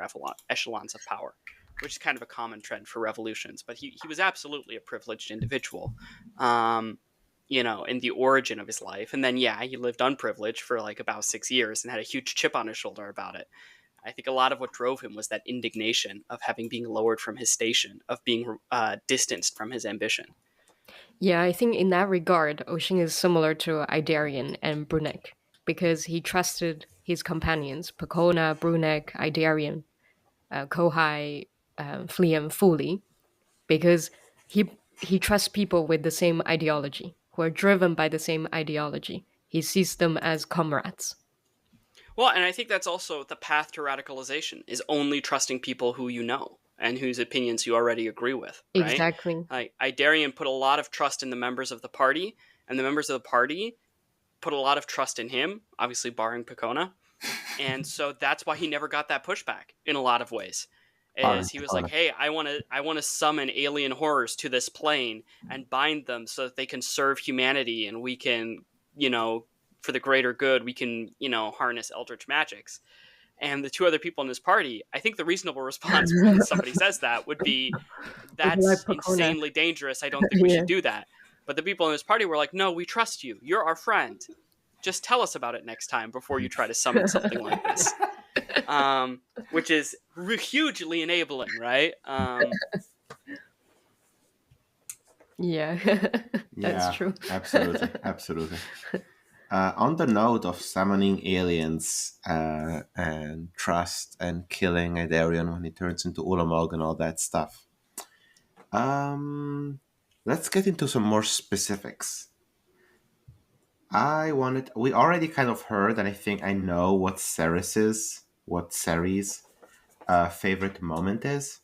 echelons of power, which is kind of a common trend for revolutions. But he was absolutely a privileged individual. In the origin of his life. And then, yeah, he lived unprivileged for like about 6 years and had a huge chip on his shoulder about it. I think a lot of what drove him was that indignation of having been lowered from his station, of being distanced from his ambition. Yeah, I think in that regard, Ocean is similar to Idarian and Brunek because he trusted his companions, Pecona, Brunek, Idarian, Kohai, Fleam fully, because he trusts people with the same ideology, who are driven by the same ideology. He sees them as comrades. Well, and I think that's also the path to radicalization, is only trusting people who you know and whose opinions you already agree with, right? Exactly. Like, Idarian put a lot of trust in the members of the party, and the members of the party put a lot of trust in him, obviously barring Pecona. And so that's why he never got that pushback in a lot of ways. Is he was like, hey, I want to summon alien horrors to this plane and bind them so that they can serve humanity, and we can, for the greater good, we can, harness eldritch magics. And the two other people in his party, I think the reasonable response when somebody says that would be, People like that's Pecona. insanely dangerous. I don't think we Yeah. should do that. But the people in his party were like, no, we trust you. You're our friend. Just tell us about it next time before you try to summon something like this. Which is hugely enabling, right? Yeah, that's Yeah, true. absolutely, absolutely. On the note of summoning aliens and trust and killing Idarian when he turns into Ulamog and all that stuff, let's get into some more specifics. We already kind of heard, and I think I know what Ceres' favorite moment is.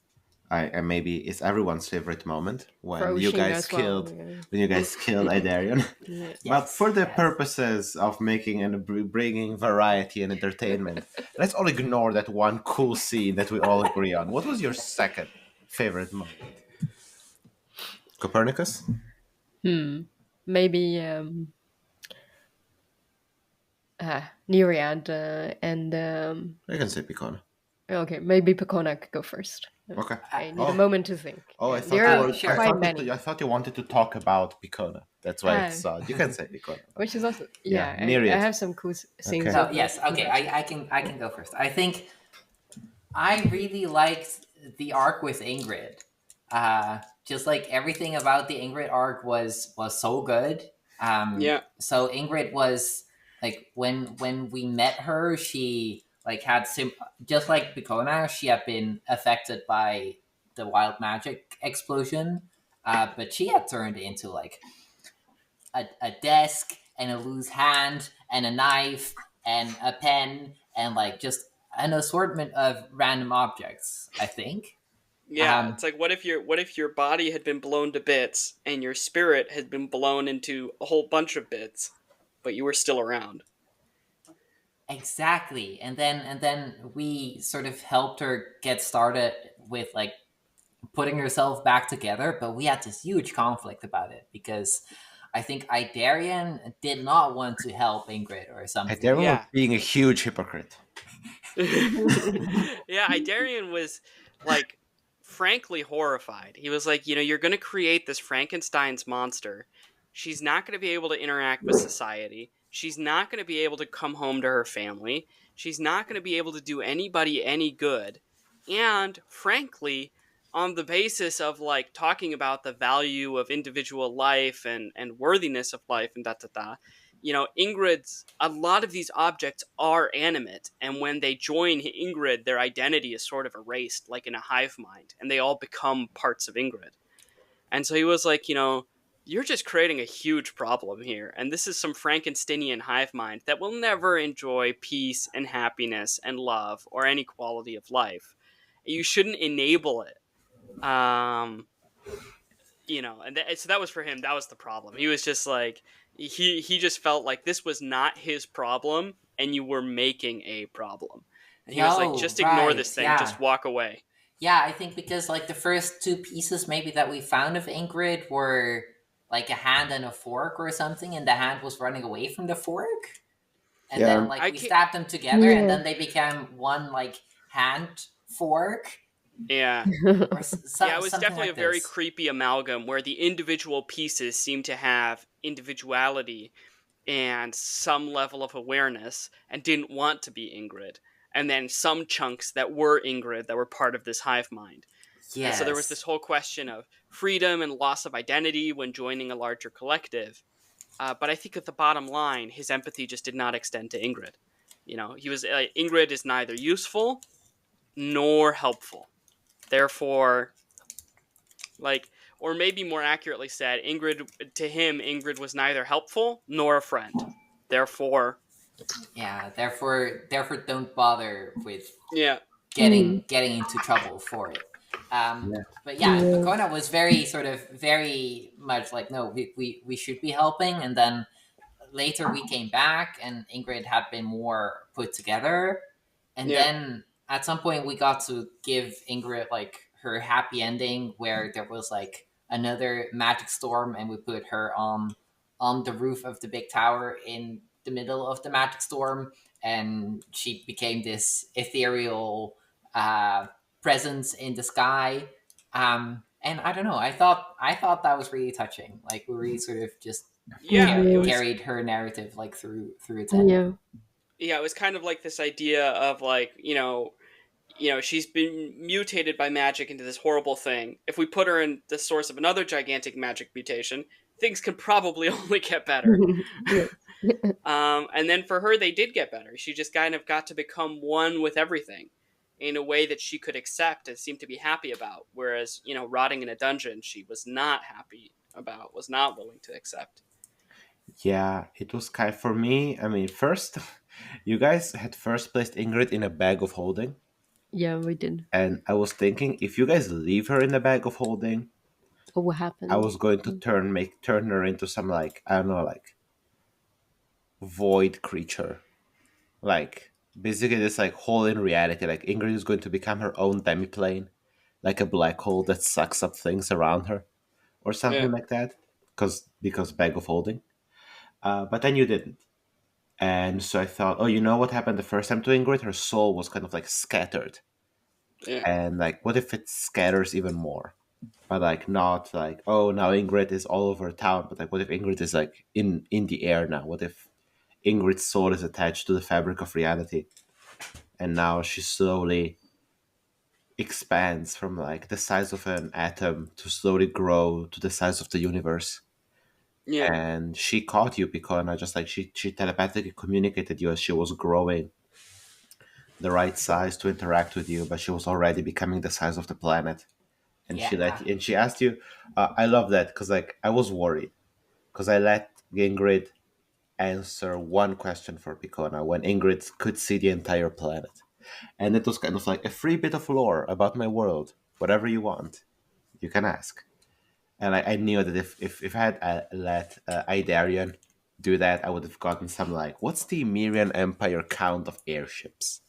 And maybe it's everyone's favorite moment For when you Ocean guys as well. killed Idarian. Yeah. But Yes. for the yes. purposes of making and bringing variety and entertainment, let's all ignore that one cool scene that we all agree on. What was your second favorite moment? Copernicus? Maybe Neriad and I can say Picon. okay, maybe Pecona could go first. Okay. I need a moment to think. Oh, Yeah, I thought there you are were. Sure. quite many. I thought you wanted to talk about Picona. That's why I Ah, saw. You can say Picona. which is also Yeah, I Neriad. have some cool scenes. Okay. So Of yes, okay, I can go first. I think I really liked the arc with Ingrid. Just like everything about the Ingrid arc was so good. Yeah. So Ingrid was like when we met her, she like had just like Bicona, she had been affected by the wild magic explosion. But she had turned into like a desk and a loose hand and a knife and a pen and like just an assortment of random objects, I think. Yeah, Um, it's like what if your body had been blown to bits and your spirit had been blown into a whole bunch of bits, but you were still around. exactly. And then we sort of helped her get started with like putting herself back together, but we had this huge conflict about it because I think Idarian did not want to help Ingrid or something. Everyone was Yeah. being a huge hypocrite. Yeah, Idarian was like frankly horrified. He was like, you're going to create this Frankenstein's monster. She's not going to be able to interact with society. She's not going to be able to come home to her family. She's not going to be able to do anybody any good. And frankly, on the basis of like talking about the value of individual life and worthiness of life and da da da, Ingrid's a lot of these objects are animate, and when they join Ingrid, their identity is sort of erased, like in a hive mind, and they all become parts of Ingrid. And so he was like, you're just creating a huge problem here, and this is some Frankensteinian hive mind that will never enjoy peace and happiness and love or any quality of life. You shouldn't enable it. Um, so that was for him. That was the problem. He was just like he just felt like this was not his problem, and you were making a problem. And he was like, Yo, just ignore this right, thing. yeah. Just walk away. Yeah, I think because like the first two pieces maybe that we found of Ingrid were like a hand and a fork or something, and the hand was running away from the fork. And Yeah, then like I we can't. stabbed them together, and Yeah. then they became one like hand fork Yeah, or yeah. It was something definitely a like very this. creepy amalgam where the individual pieces seem to have individuality and some level of awareness and didn't want to be Ingrid. And then some chunks that were Ingrid that were part of this hive mind. And so there was this Yes. whole question of freedom and loss of identity when joining a larger collective. But I think at the bottom line, his empathy just did not extend to Ingrid. He was Ingrid is neither useful nor helpful. Therefore, like, or maybe more accurately said, Ingrid was neither helpful nor a friend. Therefore, Yeah. Therefore, don't bother with yeah, getting into trouble for it. yeah, But yeah, Yeah. Bakona was very sort of very much like, no, we should be helping. And then later we came back and Ingrid had been more put together. And yeah, then at some point we got to give Ingrid like her happy ending where there was like another magic storm and we put her on the roof of the big tower in the middle of the magic storm, and she became this ethereal uh, presence in the sky. And I don't know, I thought that was really touching. Like we really sort of just yeah. It Yeah. was carried her narrative like through its end. Yeah. yeah. It was kind of like this idea of like she's been mutated by magic into this horrible thing. If we put her in the source of another gigantic magic mutation, things can probably only get better. Yeah. And then for her, they did get better. She just kind of got to become one with everything in a way that she could accept and seem to be happy about. Whereas, rotting in a dungeon, she was not happy about, was not willing to accept. yeah. It was kind for me. I mean, first, you guys had first placed Ingrid in a bag of holding, Yeah, we did. and I was thinking if you guys leave her in the bag of holding, Oh, what I happened? was going to turn her into some like I don't know like void creature, like basically this like hole in reality. Like Ingrid is going to become her own demiplane, like a black hole that sucks up things around her, or Yeah. something like that. Because bag of holding. But then you didn't. And so I thought, oh, you know what happened the first time to Ingrid? Her soul was kind of like scattered. Yeah. And like, what if it scatters even more? But like, not like, oh, now Ingrid is all over town. But like, what if Ingrid is like in the air now? What if Ingrid's soul is attached to the fabric of reality? And now she slowly expands from like the size of an atom to slowly grow to the size of the universe. Yeah. And she caught you, Picona, just like she telepathically communicated you as she was growing the right size to interact with you, but she was already becoming the size of the planet. and Yeah. she asked you. I love that because like I was worried because I let Ingrid answer one question for Picona when Ingrid could see the entire planet, and it was kind of like a free bit of lore about my world. Whatever you want, you can ask. And I knew that if I had let Idarion do that, I would have gotten some like, what's the Mirian Empire count of airships?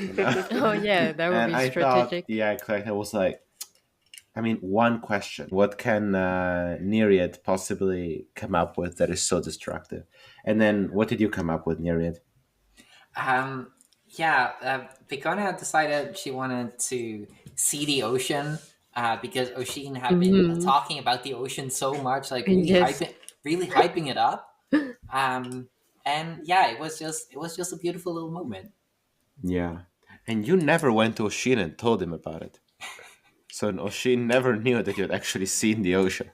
You know? Oh yeah, that would And be I thought, strategic. yeah, correct. I was like, I mean, one question. What can Neriad possibly come up with that is so destructive? And then what did you come up with, Neriad? Um, yeah, Picona decided she wanted to see the ocean because Oshin had been Hmm. talking about the ocean so much, like Yes. really hyping it up. Um, and yeah, it was just a beautiful little moment. Yeah. And you never went to Oshin and told him about it. So Oshin never knew that you had actually seen the ocean.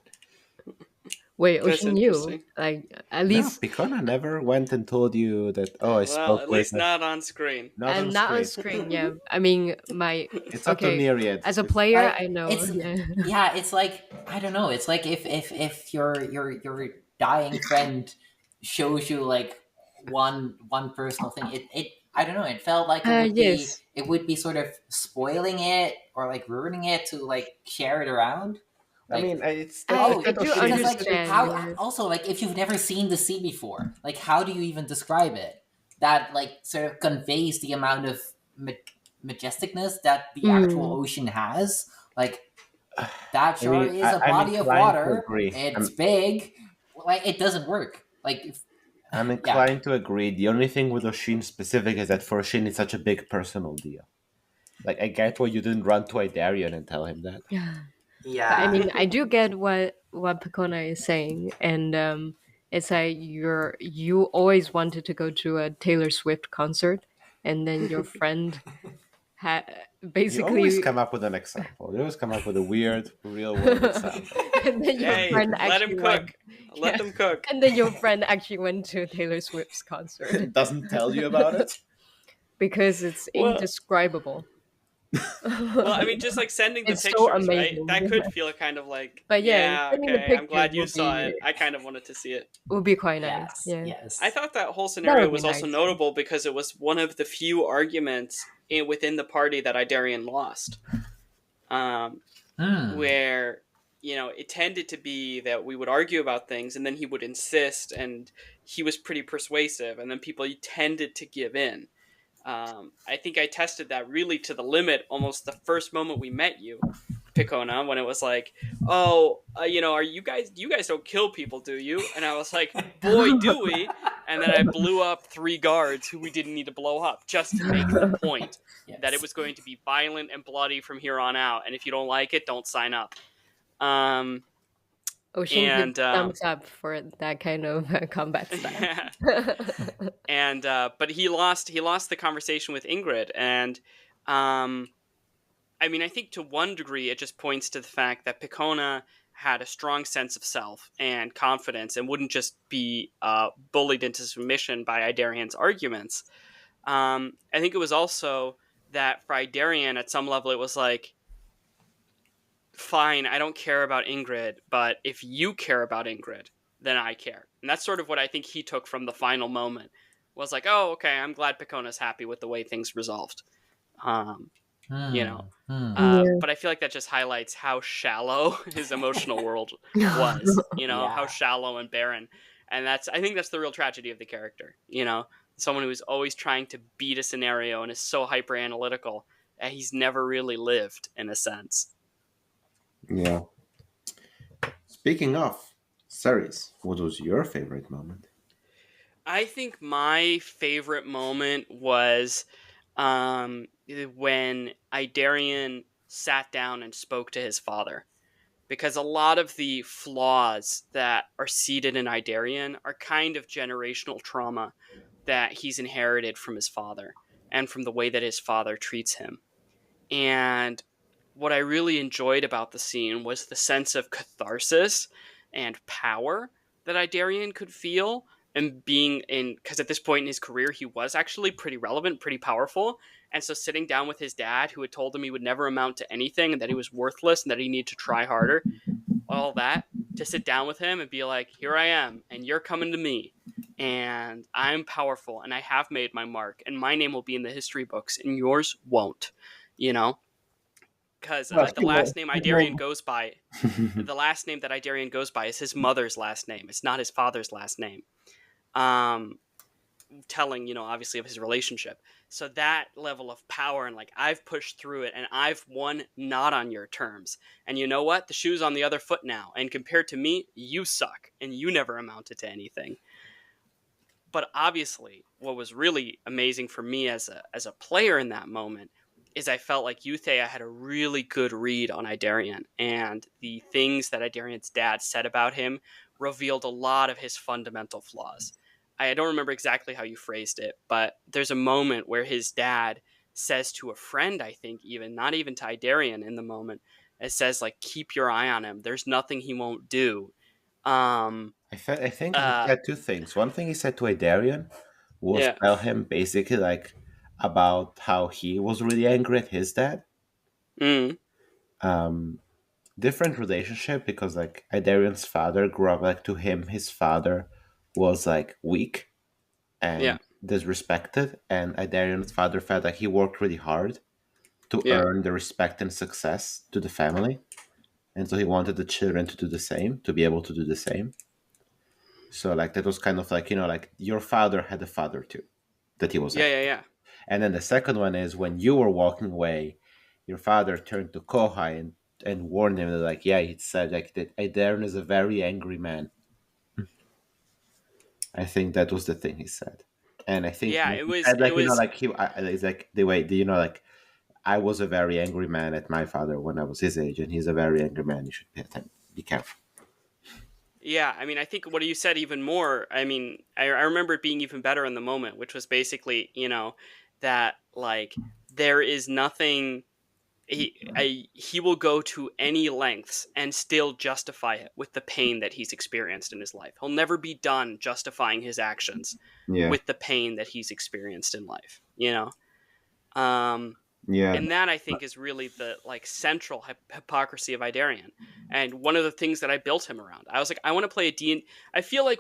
Wait, That's Ocean knew. interesting. Like at No, least, Picona never went and told you that, oh, I Well, spoke at with least not on screen. not on and not on screen. screen. Yeah, I mean, my It's up to okay. Neriad. As a It's, player, Like I know. it's Yeah. yeah, it's like I don't know. It's like if your dying friend shows you like one personal thing, it I don't know. It felt like Yes. it would be sort of spoiling it or like ruining it to like share it around. I Like mean, that's I kind of do Oshin because like specific. understand. how Yeah. also like if you've never seen the sea before, like how do you even describe it? That like sort of conveys the amount of majesticness that the actual Mm. ocean has. Like that I sure mean, is a I'm body of inclined to water. agree. It's big. Like it doesn't work. Like I'm yeah, inclined to agree. The only thing with Oshin specific is that for Oshin, it's such a big personal deal. Like, I get why you didn't run to Idarion and tell him that. Yeah. But I yeah. mean, I do get what Pekona is saying, and it's like you always wanted to go to a Taylor Swift concert, and then your friend had You always basically, come up with an example. You always come up with a weird, real world example. and then your Hey, friend let him actually went. cook. Let Yeah, them cook. and then your friend actually went to Taylor Swift's concert Doesn't tell you about it. because it's Well, indescribable. well, I mean, just like sending the It's so pictures, right? amazing. That could feel kind of like, But yeah, yeah, sending the okay, I'm pictures glad you saw it. I kind of wanted to see it. would be quite nice. Yes. Yeah, I Yes. thought that whole that scenario would be was also nice. notable because it was one of the few arguments within the party that Idarian lost. Um, Hmm. where it tended to be that we would argue about things and then he would insist, and he was pretty persuasive, and then people tended to give in. I think I tested that really to the limit almost the first moment we met you, Picona, when it was like, oh, are you guys don't kill people, do you? And I was like, boy, do we. And then I blew up 3 guards who we didn't need to blow up just to make the point that it Yes. was going to be violent and bloody from here on out, and if you don't like it, don't sign up. um Ocean gives and thumbs up for that kind of combat style. yeah. And but he lost the conversation with Ingrid, and um I mean, I think to one degree it just points to the fact that Picona had a strong sense of self and confidence and wouldn't just be bullied into submission by Idarian's arguments. I think it was also that for Idarian, at some level, it was like, fine, I don't care about Ingrid, but if you care about Ingrid, then I care. And that's sort of what I think he took from the final moment. Was like, oh, okay, I'm glad Picona's happy with the way things resolved. Um, you Hmm. know, Hmm. Yeah. but I feel like that just highlights how shallow his emotional world was. How Yeah. shallow and barren, and I think that's the real tragedy of the character. Someone who is always trying to beat a scenario and is so hyper analytical that he's never really lived in a sense. Yeah. Speaking of Ceres, what was your favorite moment? I think my favorite moment was when Idarian sat down and spoke to his father. Because a lot of the flaws that are seated in Idarian are kind of generational trauma that he's inherited from his father and from the way that his father treats him. And what I really enjoyed about the scene was the sense of catharsis and power that Idarian could feel, and being in, because at this point in his career he was actually pretty relevant, pretty powerful, And so sitting down with his dad, who had told him he would never amount to anything and that he was worthless and that he needed to try harder, all that, to sit down with him and be like, here I am, and you're coming to me, and I'm powerful, and I have made my mark, and my name will be in the history books, and yours won't, you know? Because Well, the last name Idarian goes by, the last name that Idarian goes by is his mother's last name. It's not his father's last name. Um, Telling, obviously of his relationship. So that level of power and like I've pushed through it and I've won not on your terms. And you know what? The shoe's on the other foot now. And compared to me, you suck and you never amounted to anything. But obviously, what was really amazing for me as a player in that moment is I felt like Euthea had a really good read on Idarian, and the things that Idarian's dad said about him revealed a lot of his fundamental flaws. I don't remember exactly how you phrased it, but there's a moment where his dad says to a friend, I think, even not even to Idarian in the moment, it says like, "Keep your eye on him. There's nothing he won't do." Um, I think he uh, said two things. One thing he said to Adarian was yeah, tell him basically like about how he was really angry at his dad. mm, Um, Different relationship because like Idarian's father grew up like to him, his father was like weak yeah, and disrespected, and Idarian's father felt like he worked really hard to yeah. earn the respect and success to the family, and so he wanted the children to do the same, to be able to do the same. So like that was kind of like like your father had a father too, that he was Yeah, happy. yeah, yeah. And then the second one is when you were walking away, your father turned to Kohai and warned him that like yeah, he said like that Idaren is a very angry man. I think that was the thing he said. And I think Yeah, he it was said it like was like it's like the way like I was a very angry man at my father when I was his age, and he's a very angry man. You should pay attention, be careful. yeah, I mean, I think what you said even more, I mean, I remember it being even better in the moment, which was basically, that like there is nothing he will go to any lengths and still justify it with the pain that he's experienced in his life. He'll never be done justifying his actions Yeah, with the pain that he's experienced in life. Um yeah. and that I think is really the like central hypocrisy of Idarian, and one of the things that I built him around. I was like, I want to play a D. I feel like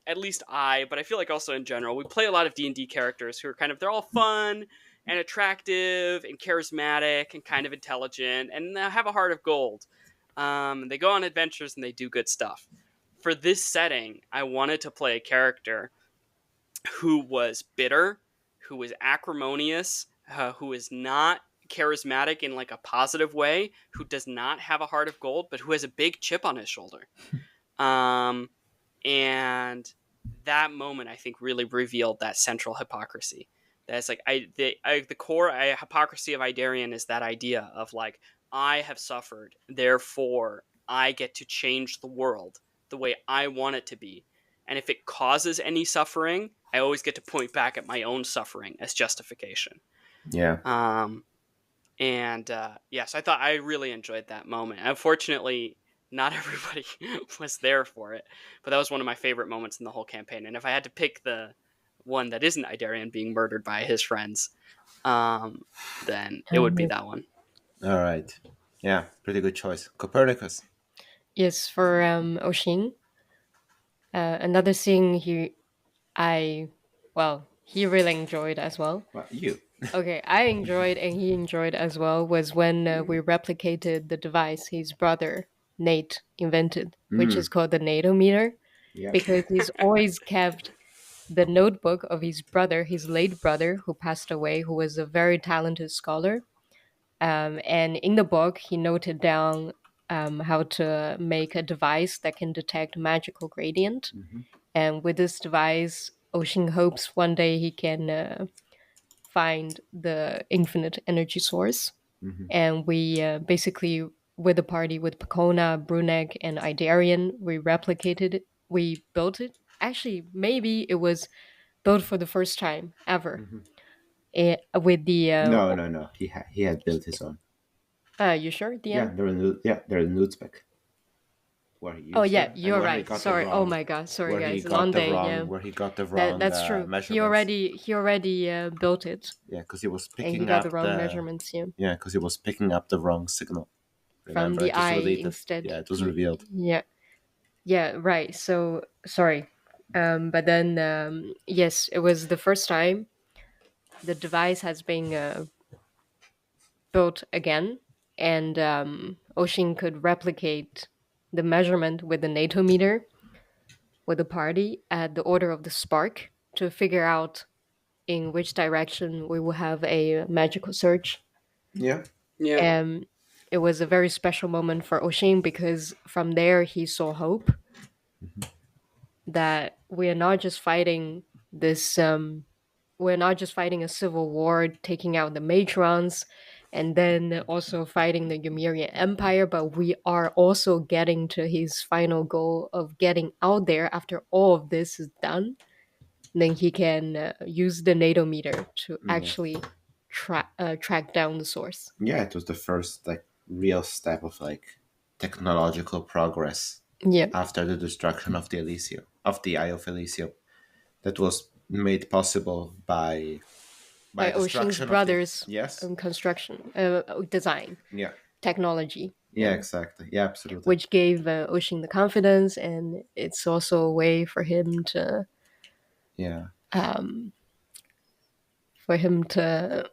at least but I feel like also in general, we play a lot of D&D characters who are they're all fun and attractive and charismatic and kind of intelligent and they have a heart of gold. They go on adventures and they do good stuff. For this setting, I wanted to play a character who was bitter, who was acrimonious, who is not charismatic in like a positive way, who does not have a heart of gold, but who has a big chip on his shoulder. Um, and that moment, I think, really revealed that central hypocrisy. That's like the core hypocrisy of Idarian is that idea of like I have suffered, therefore I get to change the world the way I want it to be, and if it causes any suffering, I always get to point back at my own suffering as justification. Yeah. Um, and yes, I thought I really enjoyed that moment. Unfortunately, not everybody was there for it, but that was one of my favorite moments in the whole campaign. And if I had to pick the one that isn't Idarian being murdered by his friends, um, then it would be Yes, that one. All right. Yeah, pretty good choice. Copernicus. yes, for Oshin, another thing I, he really enjoyed as well. Well, you. Okay, I enjoyed and he enjoyed as well was when we replicated the device his brother Nate invented, which Mm, is called the Natometer, yeah. because he's always kept the notebook of his brother, his late brother, who passed away, who was a very talented scholar. And in the book, he noted down how to make a device that can detect magical gradient. Hmm. And with this device, Ocean hopes one day he can find the infinite energy source. Hmm. And we basically, with the party with Pacona, Brunek, and Idarian, we replicated it. We built it. Actually, maybe it was built for the first time ever. Hmm. With the No, no, no. He had built his own. you sure, Yeah, Diane? they're in they're in Lutzbeck. where he Oh used yeah, it and you're where he right. got the Sorry. Oh wrong, my god. Sorry where he guys. got Long the day. Yeah. wrong, where he got the wrong That's true. measurements. He already built it, Yeah, because he was and he picking got the up wrong the measurements. Yeah. yeah, because he was picking up the wrong signal. From Remember, the it was eye related. instead. Yeah, it was revealed. Yeah. Yeah. Right. So sorry. But then yes, it was the first time the device has been built again, and Oshin could replicate the measurement with the NATO meter with the party at the order of the spark to figure out in which direction we will have a magical search. Yeah. Yeah. And it was a very special moment for Oshin because from there he saw hope that we are not just fighting this we're not just fighting a civil war taking out the matrons and then also fighting the Umirian Empire, but we are also getting to his final goal of getting out there after all of this is done. Then he can use the NATO meter to Yeah. actually track down the source. Yeah, it was the first like real step of like technological progress Yeah, after the destruction of the Elysium, of the Eye of Elysium, that was made possible by by Oshin's destruction of the brothers yes, construction design yeah, technology. yeah, exactly, yeah, absolutely, Which gave Oshin the confidence, and it's also a way for him to yeah, um, for him to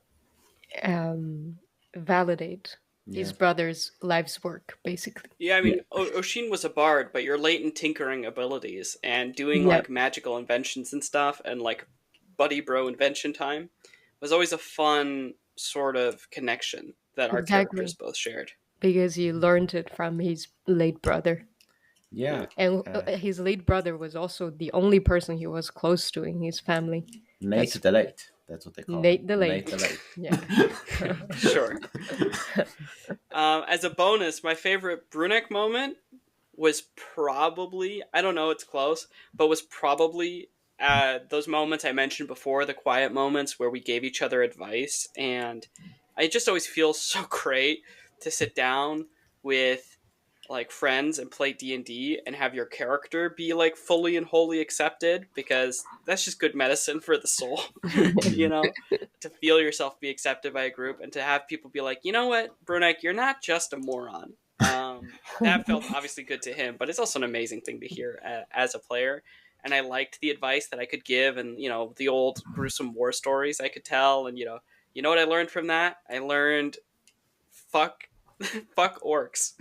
validate yeah, his brother's life's work, basically. Yeah, I mean, Oshin was a bard, but your latent tinkering abilities and doing Yeah, like magical inventions and stuff and like buddy bro invention time was always a fun sort of connection that our characters exactly, both shared. because he learned it from his late brother, yeah. Yeah. and his late brother was also the only person he was close to in his family. Nate That's the Late. That's what they call Nate him. the Nate Late. the Late. Yeah. Sure. As a bonus, my favorite Brunek moment was probably, I don't know, it's close, but was probably those moments I mentioned before, the quiet moments where we gave each other advice. And I just always feel so great to sit down with like friends and play D&D and have your character be like fully and wholly accepted, because that's just good medicine for the soul. You know, to feel yourself be accepted by a group and to have people be like, you know what, Brunek, you're not just a moron. That felt obviously good to him, but it's also an amazing thing to hear as a player. And I liked the advice that I could give, and the old gruesome war stories I could tell. And you know what I learned from that? I learned fuck fuck orcs.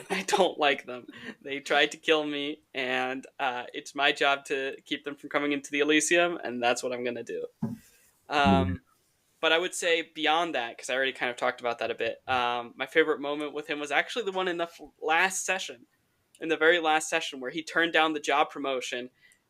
I don't like them. They tried to kill me, and it's my job to keep them from coming into the Elysium, and that's what I'm gonna do. But I would say beyond that, because I already kind of talked about that a bit, my favorite moment with him was actually the one in the last session, in the very last session, where he turned down the job promotion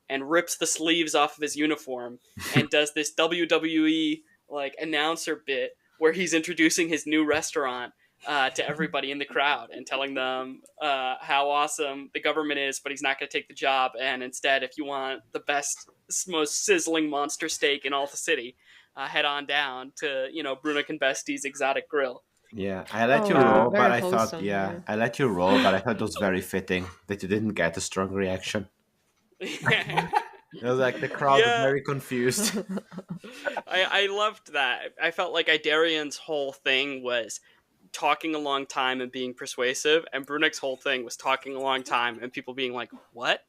and rips the sleeves off of his uniform and does this WWE like announcer bit where he's introducing his new restaurant to everybody in the crowd and telling them how awesome the government is, but he's not going to take the job. And instead, if you want the best, most sizzling monster steak in all the city, head on down to Brunek and Bestie's Exotic Grill. Yeah, I let Oh, you roll, but very I thought, wholesome. yeah, I let you roll, but I thought it was very fitting that you didn't get a strong reaction. Yeah. It was like the crowd was Yeah. very confused. I loved that. I felt like Idarian's whole thing was talking a long time and being persuasive, and Brunek's whole thing was talking a long time and people being like, what?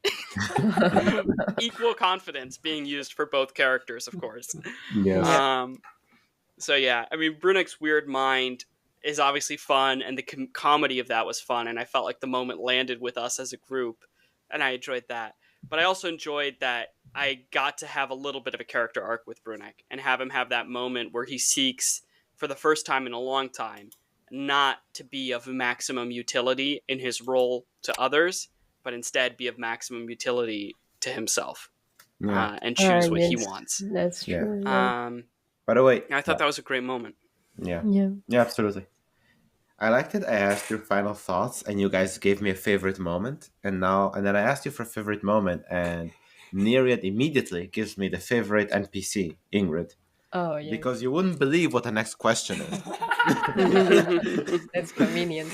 Equal confidence being used for both characters, of course. Yes. So yeah, I mean, Brunek's weird mind is obviously fun, and the comedy of that was fun, and I felt like the moment landed with us as a group, and I enjoyed that. But I also enjoyed that I got to have a little bit of a character arc with Brunek and have him have that moment where he seeks, for the first time in a long time, not to be of maximum utility in his role to others, but instead be of maximum utility to himself, Yeah. and choose what he Yes, wants. that's Yeah. true. Yeah. By the way, I thought that was a great moment. yeah, Yeah. yeah, absolutely. I liked it. I asked your final thoughts, and you guys gave me a favorite moment. And then I asked you for a favorite moment, and Neriad immediately gives me the favorite NPC, Ingrid. Oh, yeah. because you wouldn't believe what the next question is. That's convenient.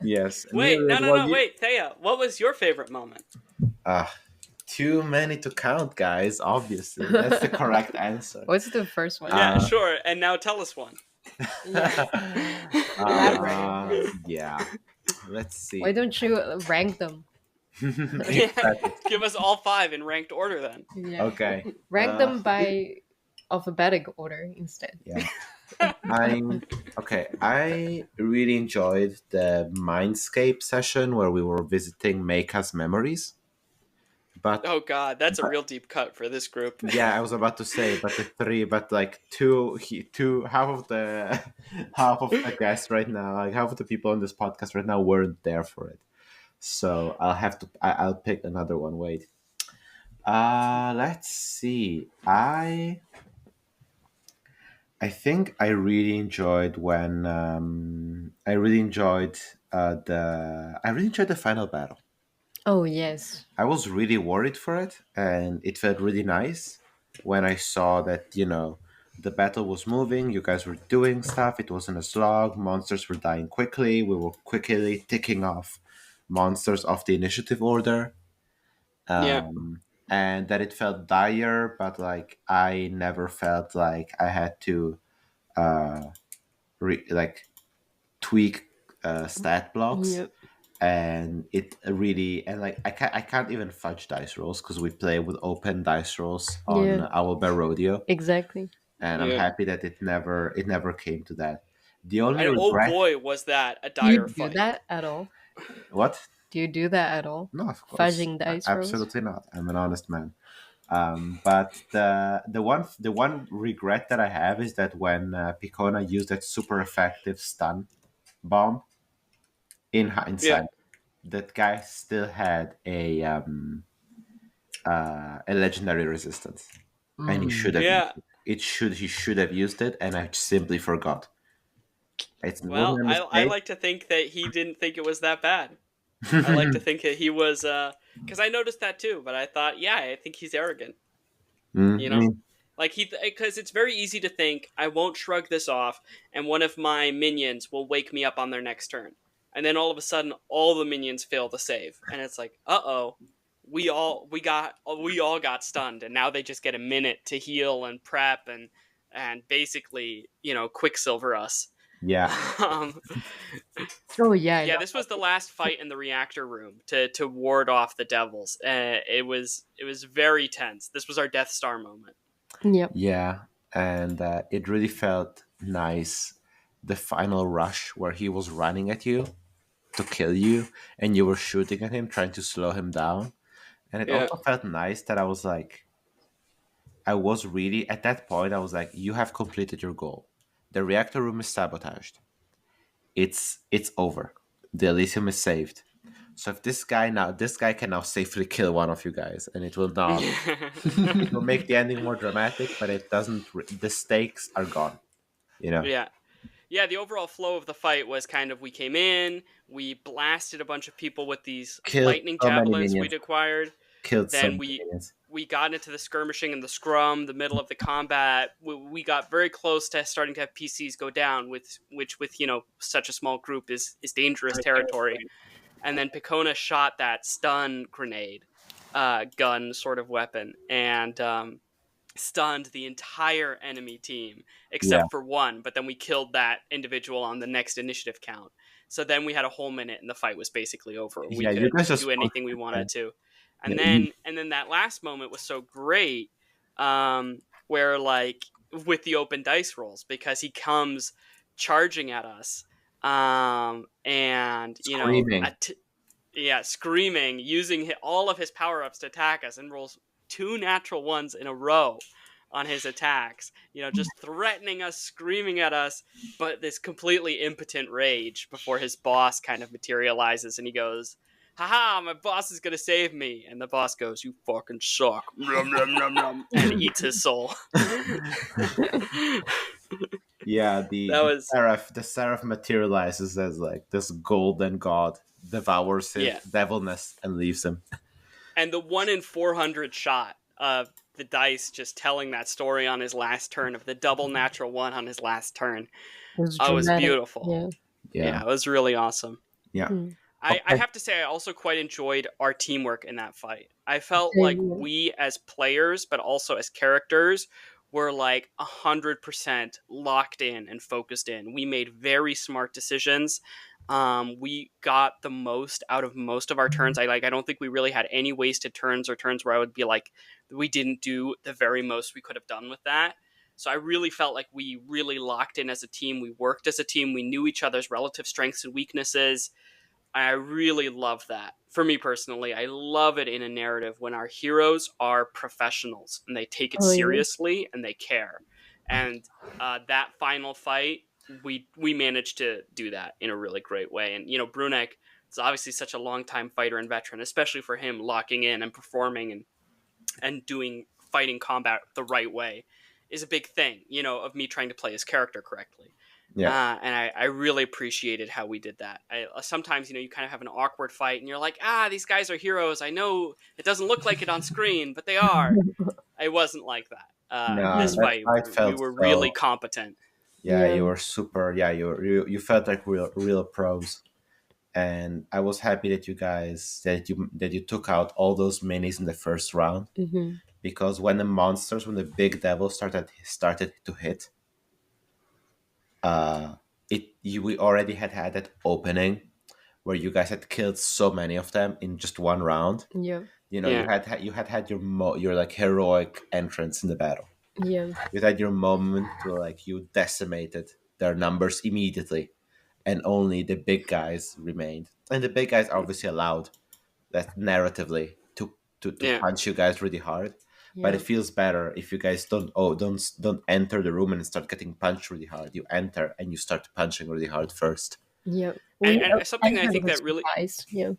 Yes, Wait, no, Neriad, no, well, no, wait, Thea, what was your favorite moment? ah, too many to count, guys. Obviously, that's the correct answer. What's the first one? Yeah, sure. And now tell us one. Yeah. Elaborate. Yeah. Let's see. Why don't you rank them? Exactly. Give us all 5 in ranked order then. Yeah. Okay. Rank them by alphabetic order instead. Yeah. I really enjoyed the Mindscape session where we were visiting Meika's memories. But Oh god, that's a real deep cut for this group. yeah, I was about to say, but like half of the half of the guests right now, like half of the people on this podcast right now weren't there for it. So I'll pick another one. Wait. Let's see. I think I really enjoyed when I really enjoyed the final battle. Oh, yes. I was really worried for it, and it felt really nice when I saw that, the battle was moving, you guys were doing stuff, it wasn't a slog, monsters were dying quickly, we were quickly ticking off monsters off the initiative order. Yeah. And that it felt dire, but like I never felt like I had to like tweak stat blocks. Yep. And it really, and like I can't even fudge dice rolls because we play with open dice rolls on Yeah. Owlbear Rodeo, Exactly. and I'm Yeah. happy that it never came to that. The only And oh regret, boy, was that a Do you dire do fight. that at all? what? Do you do that at all? No, of course, Fudging dice rolls? absolutely not. I'm an honest man. But the one regret that I have is that when Picona used that super effective stun bomb, in hindsight, that guy still had a legendary resistance, and he should have. Yeah. He should have used it, and I simply forgot. It Well, wasn't a I mistake. like to think that he didn't think it was that bad. I like to think that he was, because I noticed that too. But I thought, yeah, I think he's arrogant. Mm, You know, like because it's very easy to think I won't shrug this off, and one of my minions will wake me up on their next turn, and then all of a sudden, all the minions fail to save, and it's like, we all got stunned, and now they just get a minute to heal and prep and basically, quicksilver us. yeah, um, Oh, yeah. yeah, this was the last fight in the reactor room to ward off the devils. It was very tense. This was our Death Star moment. Yep. yeah, and it really felt nice. The final rush where he was running at you to kill you, and you were shooting at him, trying to slow him down. And it Yeah. also felt nice that I was like, I was really at that point. I was like, you have completed your goal. The reactor room is sabotaged. It's over. The Elysium is saved. So if this guy can now safely kill one of you guys, and it will not. It will make the ending more dramatic, but it doesn't. The stakes are gone. Yeah. Yeah, the overall flow of the fight was kind of, we came in, we blasted a bunch of people with these Killed lightning so many javelins minions. we'd acquired. Killed Then some we minions. got into the skirmishing and the scrum, the middle of the combat. We got very close to starting to have PCs go down, which with such a small group is dangerous territory. And then Picona shot that stun grenade gun sort of weapon, and stunned the entire enemy team except Yeah. for one, but then we killed that individual on the next initiative count. So then we had a whole minute and the fight was basically over. We Yeah, you could guys just do anything we wanted to. And Yeah, then that last moment was so great, where like with the open dice rolls, because he comes charging at us, and Screaming. screaming, using all of his power-ups to attack us, and rolls 2 natural ones in a row on his attacks, just threatening us, screaming at us, but this completely impotent rage before his boss kind of materializes, and he goes, haha, my boss is gonna save me, and the boss goes, you fucking suck, and eats his soul. Yeah, That was the seraph materializes as like this golden god, devours his Yeah. devilness and leaves him. and the 1 in 400 shot of the dice just telling that story on his last turn of the double natural one on his last turn. It was Oh, it was dramatic. beautiful. Yeah. Yeah. It was really awesome. Yeah. Mm. I have to say, I also quite enjoyed our teamwork in that fight. I felt Same like here. we as players, but also as characters, were like 100% locked in and focused in. We made very smart decisions. We got the most out of most of our turns. I don't think we really had any wasted turns or turns where I would be like, we didn't do the very most we could have done with that. So I really felt like we really locked in as a team. We worked as a team. We knew each other's relative strengths and weaknesses. I really love that. For me personally, I love it in a narrative when our heroes are professionals and they take it Oh yeah. seriously and they care. And that final fight, we managed to do that in a really great way. And Brunek is obviously such a longtime fighter and veteran, especially for him locking in and performing and doing fighting combat the right way is a big thing. Of me trying to play his character correctly. Yeah. And I really appreciated how we did that. Sometimes, you kind of have an awkward fight and you're like, these guys are heroes. I know it doesn't look like it on screen, but they are. It wasn't like that. No, This Mhm. that fight, fight we felt were really so. competent. Yeah, Yeah. you were super. Yeah, you felt like real pros, and I was happy that you took out all those minis in the first round, Hmm. because when the big devil started to hit, uh, we already had that opening where you guys had killed so many of them in just one round. Yeah. You Yeah. had your like heroic entrance in the battle. Yeah. You had your moment where like you decimated their numbers immediately, and only the big guys remained. And the big guys are obviously allowed that narratively to Yeah. punch you guys really hard. But Yeah. it feels better if you guys don't enter the room and start getting punched really hard. You enter and you start punching really hard first. Yeah. And, We and something I entered think with that really surprise. Yeah.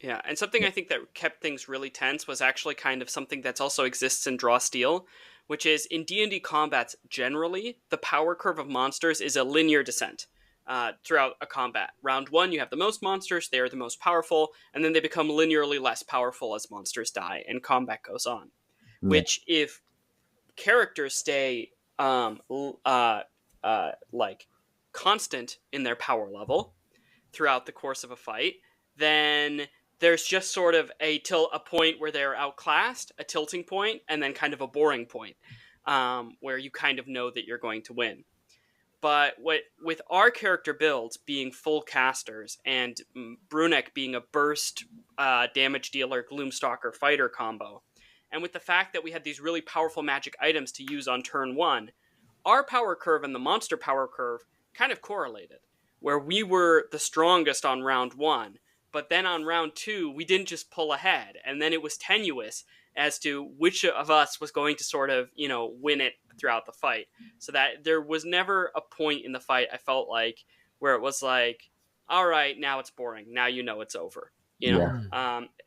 Yeah, and something I think that kept things really tense was actually kind of something that's also exists in Draw Steel, which is in D&D combats generally, the power curve of monsters is a linear descent throughout a combat. Round 1, you have the most monsters, they are the most powerful, and then they become linearly less powerful as monsters die, and combat goes on. Yeah. Which, if characters stay like constant in their power level throughout the course of a fight, then there's just sort of a point where they're outclassed, a tilting point, and then kind of a boring point, where you kind of know that you're going to win. But with our character builds being full casters and Brunek being a burst damage dealer, Gloomstalker fighter combo, and with the fact that we had these really powerful magic items to use on turn 1, our power curve and the monster power curve kind of correlated, where we were the strongest on round 1, but then on round 2, we didn't just pull ahead, and then it was tenuous as to which of us was going to sort of, win it throughout the fight. So that there was never a point in the fight, I felt like, where it was like, all right, now it's boring. Now it's over. Yeah.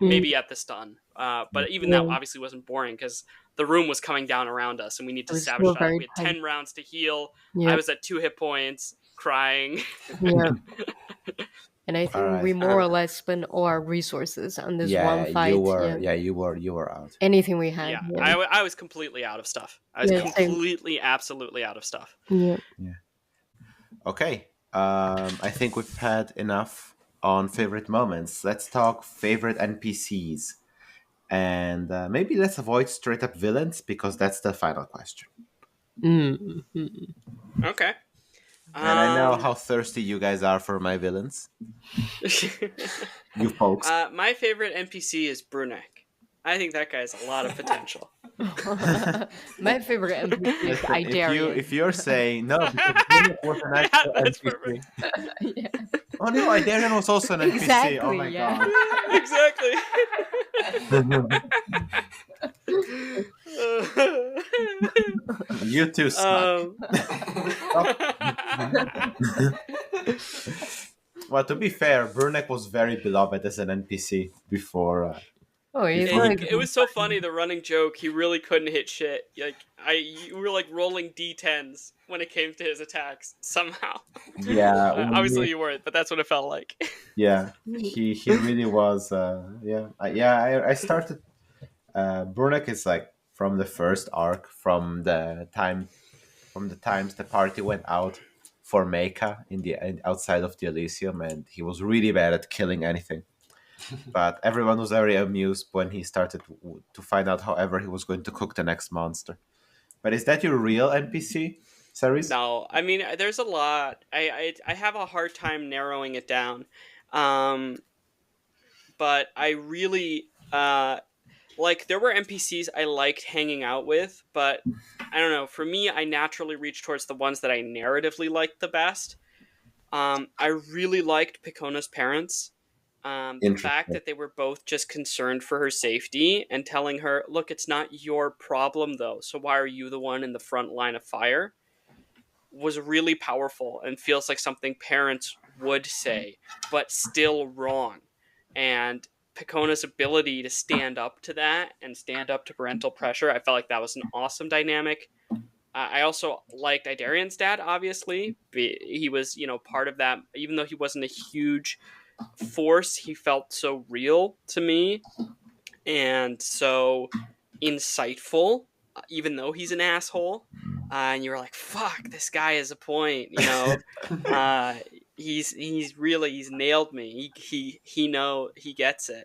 Maybe at the stun. But even that Yeah. obviously wasn't boring because the room was coming down around us and we need It to was sabotage still that. very We had tight. 10 rounds to heal. Yeah. I was at 2 hit points, crying. Yeah. And I think Alright. we more or less spent all our resources on this Yeah, one fight. you were. Yeah. Yeah, you were out. Anything we had. Yeah, Yeah. I was completely out of stuff. I was Yeah, same. completely, absolutely out of stuff. Yeah. Okay. I think we've had enough on favorite moments. Let's talk favorite NPCs. And maybe let's avoid straight up villains because that's the final question. Mm-hmm. Okay. And I know how thirsty you guys are for my villains. You folks. My favorite NPC is Brunek. I think that guy has a lot of potential. My favorite NPC is Listen, Idarian. if you're saying no, because Brunek was an actual that's NPC. perfect. Yeah. Oh no, Idarian was also an NPC. Exactly, Oh my yeah. god. You two suck. Well, to be fair, Brunek was very beloved as an NPC before. Oh, he's Yeah, like it was so funny, the running joke. He really couldn't hit shit. You were like rolling d10s when it came to his attacks somehow. Yeah, Obviously you weren't, but that's what it felt like. yeah, he really was. I started Brunek is like from the first arc, from the times the party went out for Mecha outside of the Elysium, and he was really bad at killing anything. But everyone was very amused when he started to find out however he was going to cook the next monster. But is that your real NPC, Ceres? No, I mean there's a lot. I have a hard time narrowing it down, um, but I really like there were NPCs I liked hanging out with, but I don't know. For me, I naturally reached towards the ones that I narratively liked the best. I really liked Picona's parents. The fact Interesting. that they were both just concerned for her safety and telling her, "Look, it's not your problem though. So why are you the one in the front line of fire?" was really powerful and feels like something parents would say, but still wrong. And Picona's ability to stand up to that and stand up to parental pressure, I felt like that was an awesome dynamic. I also liked Idarian's dad, obviously. He was, part of that. Even though he wasn't a huge force, he felt so real to me and so insightful, even though he's an asshole. And you were like, "Fuck, this guy has a point," uh, he's nailed me. He gets it.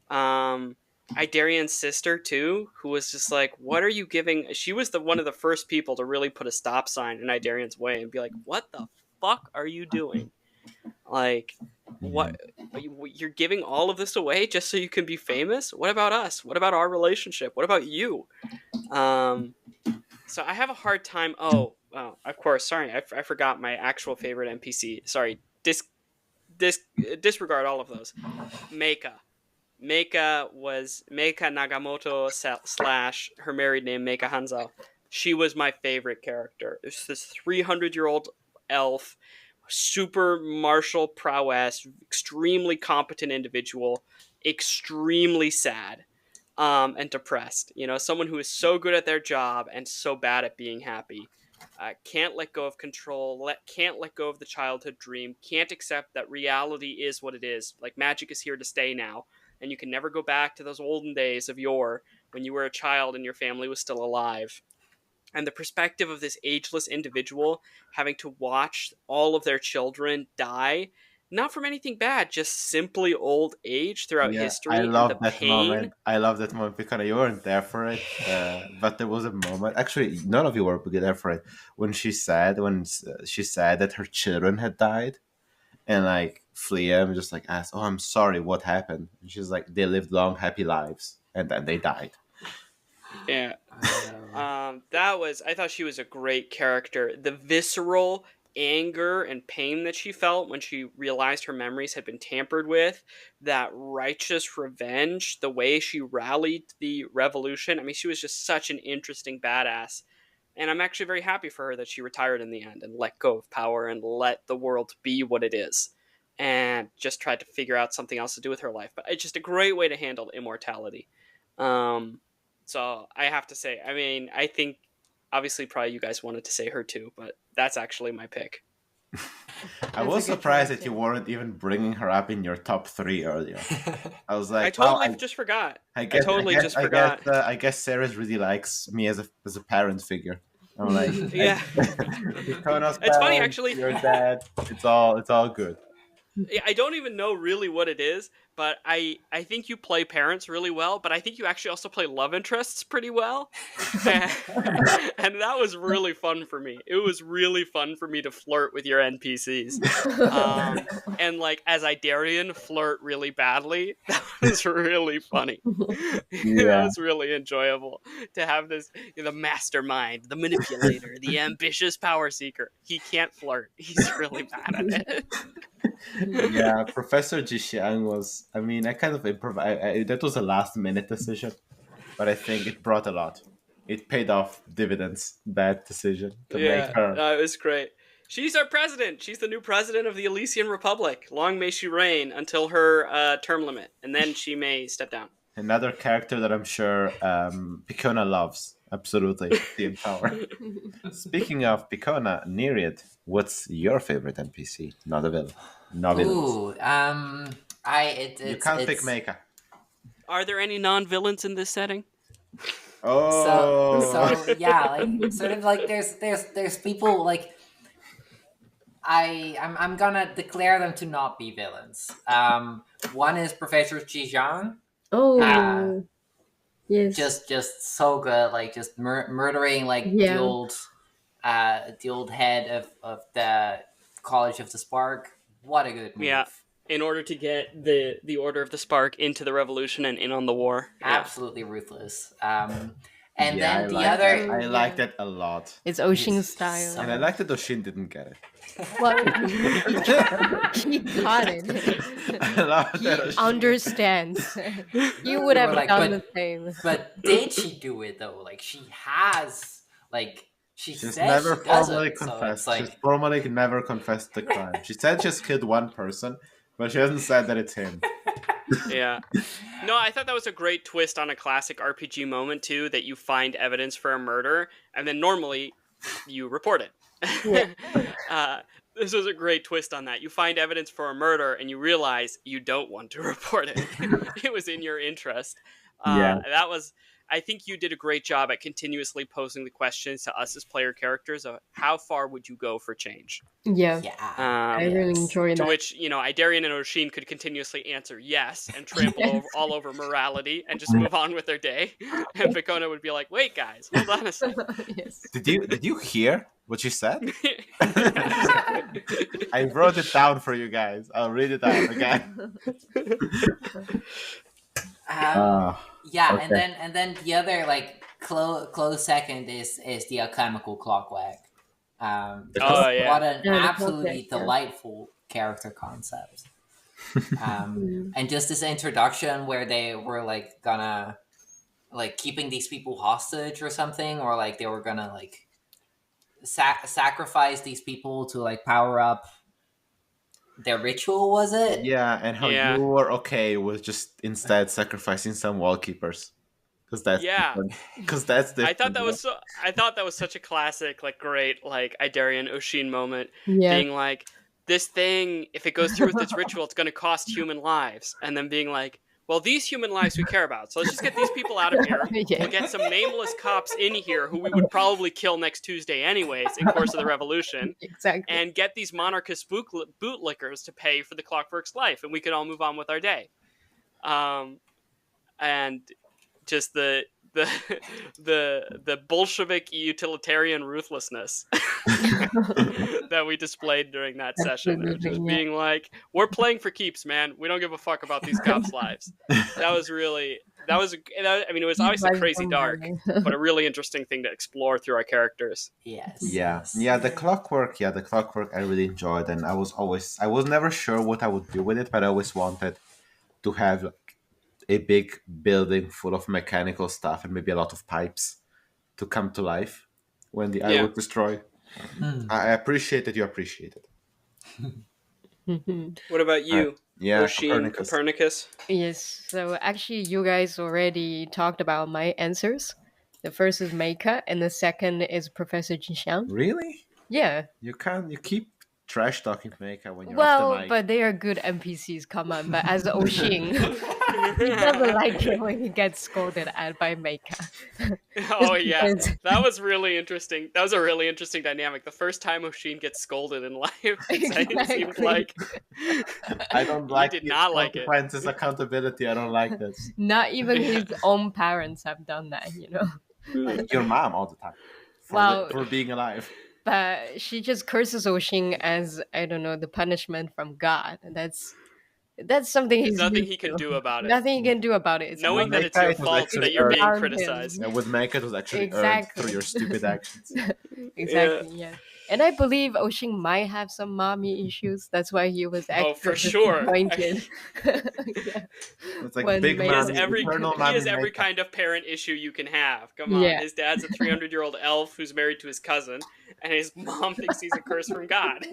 Um, Idarian's sister too, who was just like, "What are you giving?" She was the one of the first people to really put a stop sign in Idarian's way and be like, "What the fuck are you doing? Like, what? You're giving all of this away just so you can be famous? What about us? What about our relationship? What about you?" Um, so I have a hard time. Oh, of course. Sorry, I forgot my actual favorite NPC. Sorry, dis, disregard all of those. Meika. Meika was Meika Nagamoto slash her married name Meika Hanzo. She was my favorite character. It's this 300-year-old elf, super martial prowess, extremely competent individual, extremely sad, and depressed. Someone who is so good at their job and so bad at being happy. Can't let go of control, can't let go of the childhood dream, can't accept that reality is what it is. Like, magic is here to stay now, and you can never go back to those olden days of yore when you were a child and your family was still alive. And the perspective of this ageless individual having to watch all of their children die, not from anything bad, just simply old age throughout Yeah, I history and the love that pain. moment. I love that moment because you weren't there for it, but there was a moment. Actually, none of you were there for it when she said that her children had died, and like Fliam just like asked, "Oh, I'm sorry, what happened?" And she's like, "They lived long, happy lives, and then they died." Yeah. Um, I thought she was a great character. The visceral anger and pain that she felt when she realized her memories had been tampered with, that righteous revenge, the way she rallied the revolution. I mean, she was just such an interesting badass. And I'm actually very happy for her that she retired in the end and let go of power and let the world be what it is and just tried to figure out something else to do with her life. But it's just a great way to handle immortality. Um, so I have to say, I mean, I think obviously probably you guys wanted to say her too, but that's actually my pick. I That's a was good surprised choice, that you yeah. weren't even bringing her up in your top three earlier. I was I like, "Wow, totally just forgot. I I guess, I totally guess, just I guess, forgot. I guess Ceres really likes me as a parent figure." I'm like, Yeah. Kono's It's funny parents, actually. your dad. It's all good. I don't even know really what it is, but I think you play parents really well, but I think you actually also play love interests pretty well. And, and that was really fun for me. It was really fun for me to flirt with your NPCs. And like as Idarian flirt really badly. That was really funny. That Yeah, was really enjoyable to have this, the mastermind, the manipulator, the ambitious power seeker. He can't flirt. He's really bad at it. yeah. Professor Jixiang was. I mean, I kind of improvised. That was a last minute decision, but I think it brought a lot. It paid off dividends. That decision to make Yeah, her. it was great. She's our president. She's the new president of the Elysian Republic. Long may she reign until her term limit, and then she may step down. Another character that I'm sure Picona loves. Absolutely, Team Power. Speaking of Picona, Neriad, what's your favorite NPC? Not a villain. No villains. ooh, I it, You it's can't pick it's Mecha. Are there any non-villains in this setting? Oh, So yeah, like sort of like there's people like I'm gonna declare them to not be villains. One is Professor Zhang. Oh, yes. Just so good, like just murdering like Yeah. the old head of the College of the Spark. What a good move. Yeah. In order to get the Order of the Spark into the revolution and in on the war. Yeah. Absolutely ruthless. And yeah, then the like other that. I Yeah. like that a lot. It's Oshin Yes, style. so- And I like that Oshin didn't get it. Well, he got it. I love He that Oshin. understands. He would have like, done the same. But did she do it though? Like she has like She's says never she formally doesn't, so confessed. it's like She's formally never confessed the crime. She said she's killed one person, but she hasn't said that it's him. Yeah. No, I thought that was a great twist on a classic RPG moment too, that you find evidence for a murder and then normally you report it. This was a great twist on that. You find evidence for a murder and you realize you don't want to report it. It was in your interest. Yeah. I think you did a great job at continuously posing the questions to us as player characters of how far would you go for change? Yeah. yeah. I really enjoyed To that. which, Idarian and Oshin could continuously answer yes and trample all over morality and just move on with their day. And Vicona would be like, wait, guys, hold on a second. Yes. Did you hear what she said? I wrote it down for you guys. I'll read it out again. Yeah, okay. and then the other like close second is the alchemical clockwork. Oh, yeah. What an Yeah, the absolutely clockwork, yeah. delightful character concept. And just this introduction where they were like gonna like keeping these people hostage or something, or like they were gonna like sacrifice these people to like power up their ritual, was it? Yeah, and how Yeah. you were okay with just instead sacrificing some wallkeepers. Because that's Yeah. different. Because that's different. I thought that was such a classic, like great, like Idarian Oshin moment, Yeah. being like, this thing, if it goes through with its ritual, it's going to cost human lives, and then being like, well, these human lives we care about, so let's just get these people out of here. Yeah. We'll get some nameless cops in here who we would probably kill next Tuesday anyways in course of the revolution, Exactly. and get these monarchist bootlickers to pay for the Clockwork's life, and we could all move on with our day. And just the Bolshevik utilitarian ruthlessness that we displayed during that session. It was just Absolutely, yeah. being like, we're playing for keeps, man. We don't give a fuck about these cops' lives. That was I mean, it was obviously crazy dark, but a really interesting thing to explore through our characters. Yes. Yeah, the clockwork I really enjoyed, and I was never sure what I would do with it, but I always wanted to have like a big building full of mechanical stuff and maybe a lot of pipes to come to life when the eye was destroyed. I appreciate that you appreciate it. What about you, Yeah, Oshin Copernicus? Yes. So actually, you guys already talked about my answers. The first is Meika, and the second is Professor Jinxiang. Really? Yeah. You keep trash talking Meika when you're off the Well, mic. but they are good NPCs. Come on. But as Oshin, he doesn't like it when he gets scolded at by Meika. Oh yeah, because- that was really interesting. That was a really interesting dynamic. The first time Oshin gets scolded in life, it seemed Exactly. like I don't like did these not like it. consequences, accountability. I don't like this. Not even his own parents have done that, you know. Like your mom all the time. For being alive. But she just curses Oshin as, I don't know, the punishment from God. And that's something There's he's nothing used he can to. do about it. Nothing he can do about it. It's Knowing that Meika, it's your it was fault actually that you're being around him. criticized. Yeah, with Meika, it was actually earned Exactly. through your stupid actions. Exactly, yeah. And I believe Oshin might have some mommy issues. That's why he was Oh, for extra sure. disappointed. Yeah. It's like When big Meika- He has mommy, every eternal he has mommy every Meika. kind of parent issue you can have. Come on, Yeah. his dad's a 300-year-old elf who's married to his cousin, and his mom thinks he's a curse from God.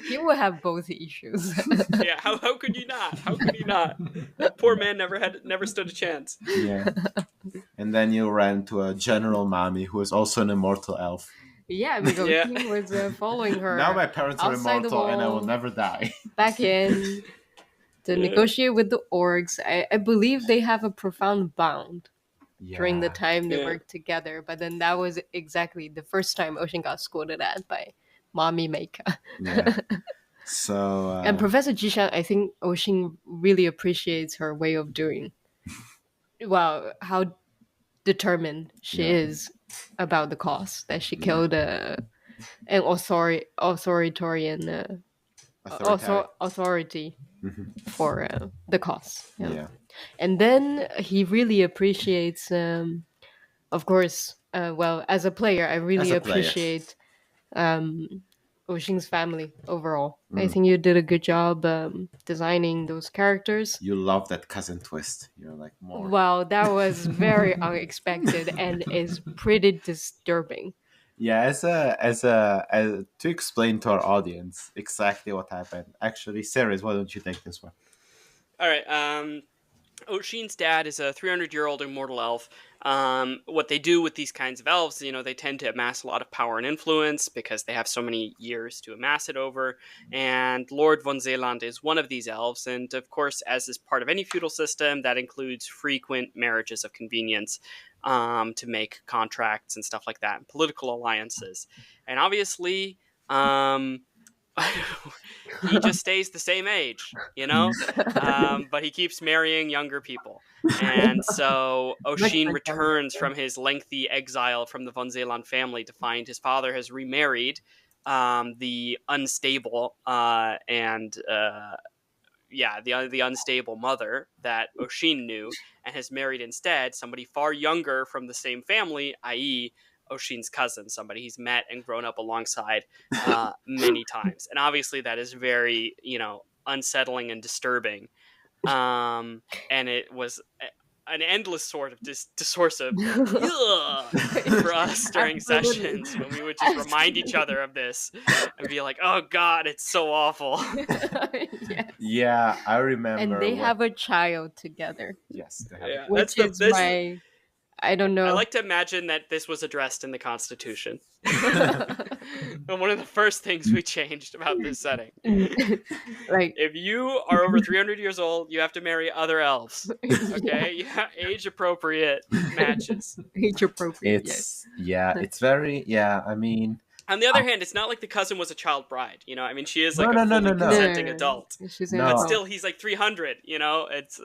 He will have both issues. Yeah, how could you not? How could you not? That poor man never stood a chance. Yeah. And then you ran to a general mommy who is also an immortal elf. Yeah, because Yeah. he was following her Now my parents are outside the immortal and I will wall. never die. back in to negotiate with the orcs. I believe they have a profound bond during the Yeah. time they Yeah. worked together. But then that was exactly the first time Ocean got scolded at by Mommy Maker. Yeah. So And Professor Jishan, I think Ocean really appreciates her way of doing. Well, how determined she Yeah. is about the cause that she killed an authoritarian authoritarian. authority Mhm. for the cause. Yeah. Yeah. And then he really appreciates, of course, well, as a player, I really As a player. appreciate Ocean's family overall. I Mm. think you did a good job designing those characters. You love that cousin twist. You're like more. Wow, that was very unexpected and is pretty disturbing. Yeah, as to explain to our audience exactly what happened. Actually, Ceres, why don't you take this one? All right. Oshin's dad is a 300-year-old immortal elf. What they do with these kinds of elves, they tend to amass a lot of power and influence because they have so many years to amass it over. And Lord von Zeeland is one of these elves. And of course, as is part of any feudal system, that includes frequent marriages of convenience to make contracts and stuff like that, and political alliances. And obviously, he just stays the same age. But he keeps marrying younger people. And so Oshin returns from his lengthy exile from the von Zeeland family to find his father has remarried the unstable the unstable mother that Oshin knew, and has married instead somebody far younger from the same family, i.e., Oshin's cousin, somebody he's met and grown up alongside many times. And obviously that is very, unsettling and disturbing. And it was an endless sort of source of for us during sessions when we would just remind each other of this and be like, oh God, it's so awful. Yes. Yeah, I remember. And they have a child together. Yes, they have. Yeah, Which is my... I don't know. I like to imagine that this was addressed in the Constitution. And one of the first things we changed about this setting. Like, if you are over 300 years old, you have to marry other elves. Okay? Yeah, age appropriate matches. Age appropriate, yes. It's very, I mean... On the other hand, it's not like the cousin was a child bride. I mean, she is like No, a fully consenting adult. She's No. an But adult. still, he's like 300, it's...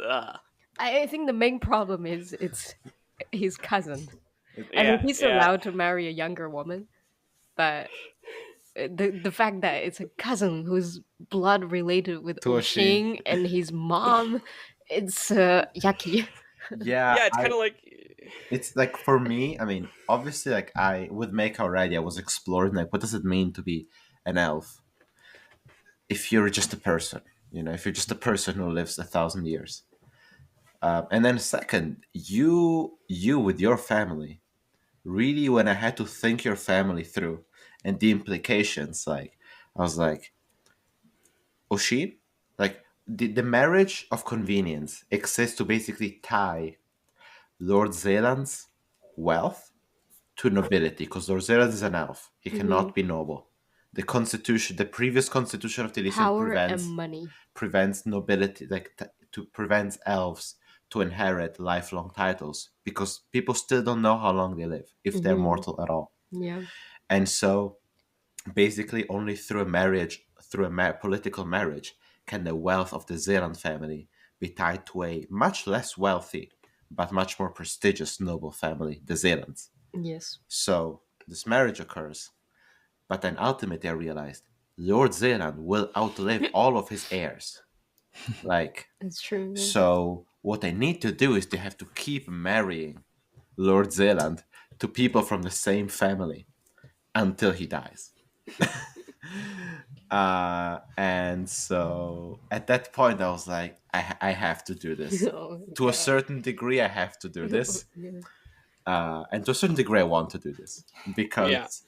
I think the main problem is it's his cousin. I Yeah, mean, he's allowed to marry a younger woman, but the fact that it's a cousin who's blood related with To Oshin and his mom, it's yucky. Yeah, it's kind of like... it's like, for me, I mean, obviously, like, I with Make already, I was exploring, like, what does it mean to be an elf if you're just a person, if you're just a person who lives 1,000 years. And then second, you with your family, really, when I had to think your family through and the implications, like, I was like, Oshin, like, the marriage of convenience exists to basically tie Lord Zeeland's wealth to nobility, because Lord Zeeland is an elf. He cannot be noble. The previous constitution of the Elysium Power and money. prevents nobility, like prevents elves to inherit lifelong titles, because people still don't know how long they live, if they're mortal at all. Yeah. And so, basically, only through a marriage, political marriage, can the wealth of the Zeeland family be tied to a much less wealthy but much more prestigious noble family, the Zeelands. Yes. So this marriage occurs, but then ultimately I realized Lord Zeeland will outlive all of his heirs. Like, It's true. so what I need to do is to have to keep marrying Lord Zeeland to people from the same family until he dies. And so at that point I was like, I have to do this. To a certain degree I have to do this. And to a certain degree I want to do this. Because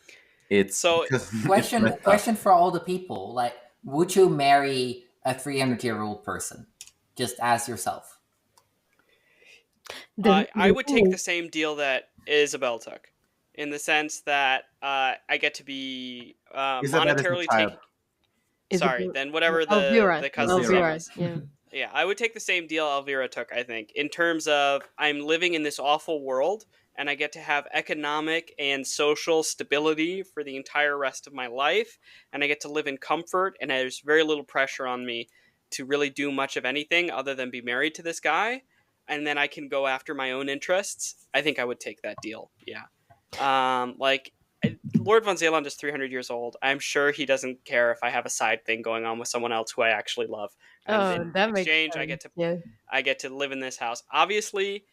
it's... So, Question for all the people. Like, would you marry a 300-year-old person just as yourself? I would take the same deal that Isabel took, in the sense that I get to be monetarily taken. Sorry, then whatever the cousin's name is. Yeah. Yeah, I would take the same deal Elvira took, I think, in terms of I'm living in this awful world and I get to have economic and social stability for the entire rest of my life, and I get to live in comfort, and there's very little pressure on me to really do much of anything other than be married to this guy, and then I can go after my own interests. I think I would take that deal. Yeah. Like Lord von Zeeland is 300 years old. I'm sure he doesn't care if I have a side thing going on with someone else who I actually love, and Oh, in that makes exchange sense. Yeah. I get to live in this house. Obviously,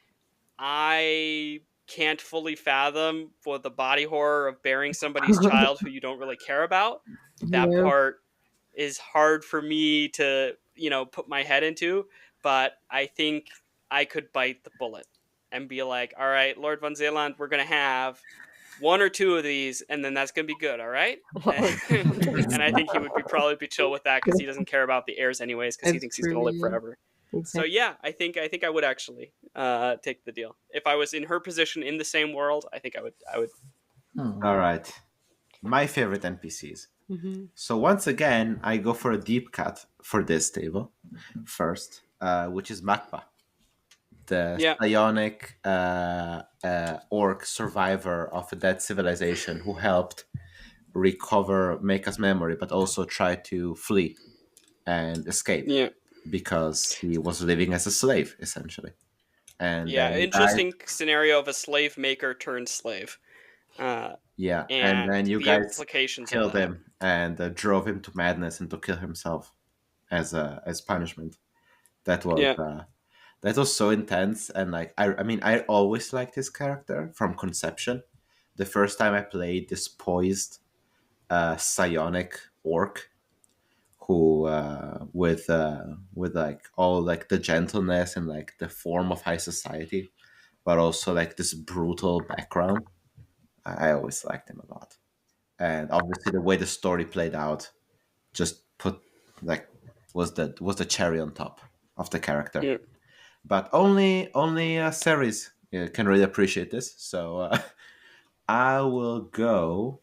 I can't fully fathom for the body horror of burying somebody's child who you don't really care about. That Yeah. part is hard for me to, put my head into, but I think I could bite the bullet and be like, all right, Lord von Zeeland, we're going to have one or two of these, and then that's going to be good, all right? Wow. And I think he would probably be chill with that because he doesn't care about the heirs anyways because he That's thinks he's going true. to live Yeah. forever. So Exactly. yeah, I think I would actually take the deal if I was in her position in the same world. I think I would. All right. My favorite NPCs. Hmm. So once again, I go for a deep cut for this table first, which is Makba, the Yeah, psionic orc survivor of a dead civilization who helped recover Meka's memory, but also try to flee and escape yeah, because he was living as a slave, essentially. And yeah. then you guys, Interesting scenario of a slave maker turned slave, uh, yeah, and and then you the guys implications of killed that. him and drove him to madness and to kill himself as punishment. That was Yeah, that was so intense, and like I mean, I always liked his character from conception. The first time I played this poised psionic orc who with like all like the gentleness and like the form of high society, but also like this brutal background. I always liked him a lot, and obviously the way the story played out just put like was the cherry on top of the character. yeah. But only Ceres can really appreciate this. So I will go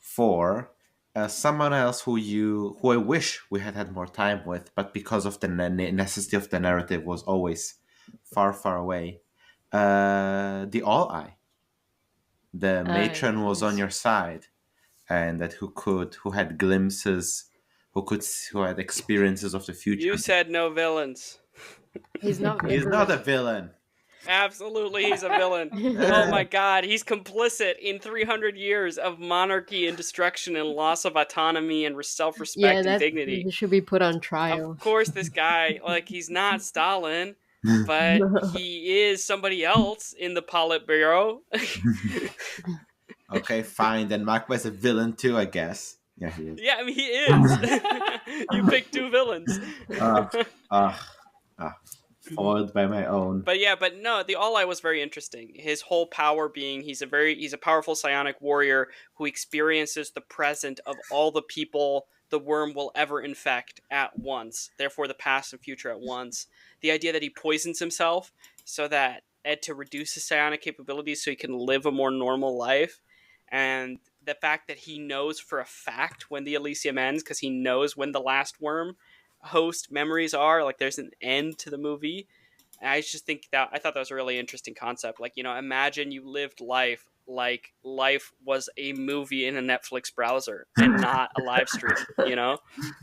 for someone else who I wish we had had more time with, but because of the necessity of the narrative was always far away. The All Eye, the matron was on Yes. your side, and that who had glimpses, who had experiences of the future. You said no villains. He's not He's not a vigorous. villain. Absolutely, he's a villain. Oh my god, he's complicit in 300 years of monarchy and destruction and loss of autonomy and Yeah, self-respect and that dignity. should be put on Of trial. course, this guy, like, he's not Stalin, but he is somebody else in the Politburo. Okay, fine. Then Makba is a villain too, I guess. Yeah, he is. Yeah, I mean, he is. You picked two villains. Uh, uh, uh, foiled by my own. But yeah, but no, the All Eye was very interesting. His whole power being he's a powerful psionic warrior who experiences the present of all the people the worm will ever infect at once. Therefore, the past and future at once. The idea that he poisons himself so that to reduce his psionic capabilities so he can live a more normal life, and the fact that he knows for a fact when the Elysium ends because he knows when the last worm host memories are. Like, there's an end to the movie. And I just think that I thought that was a really interesting concept. Like, imagine you lived life like life was a movie in a Netflix browser and not a live stream.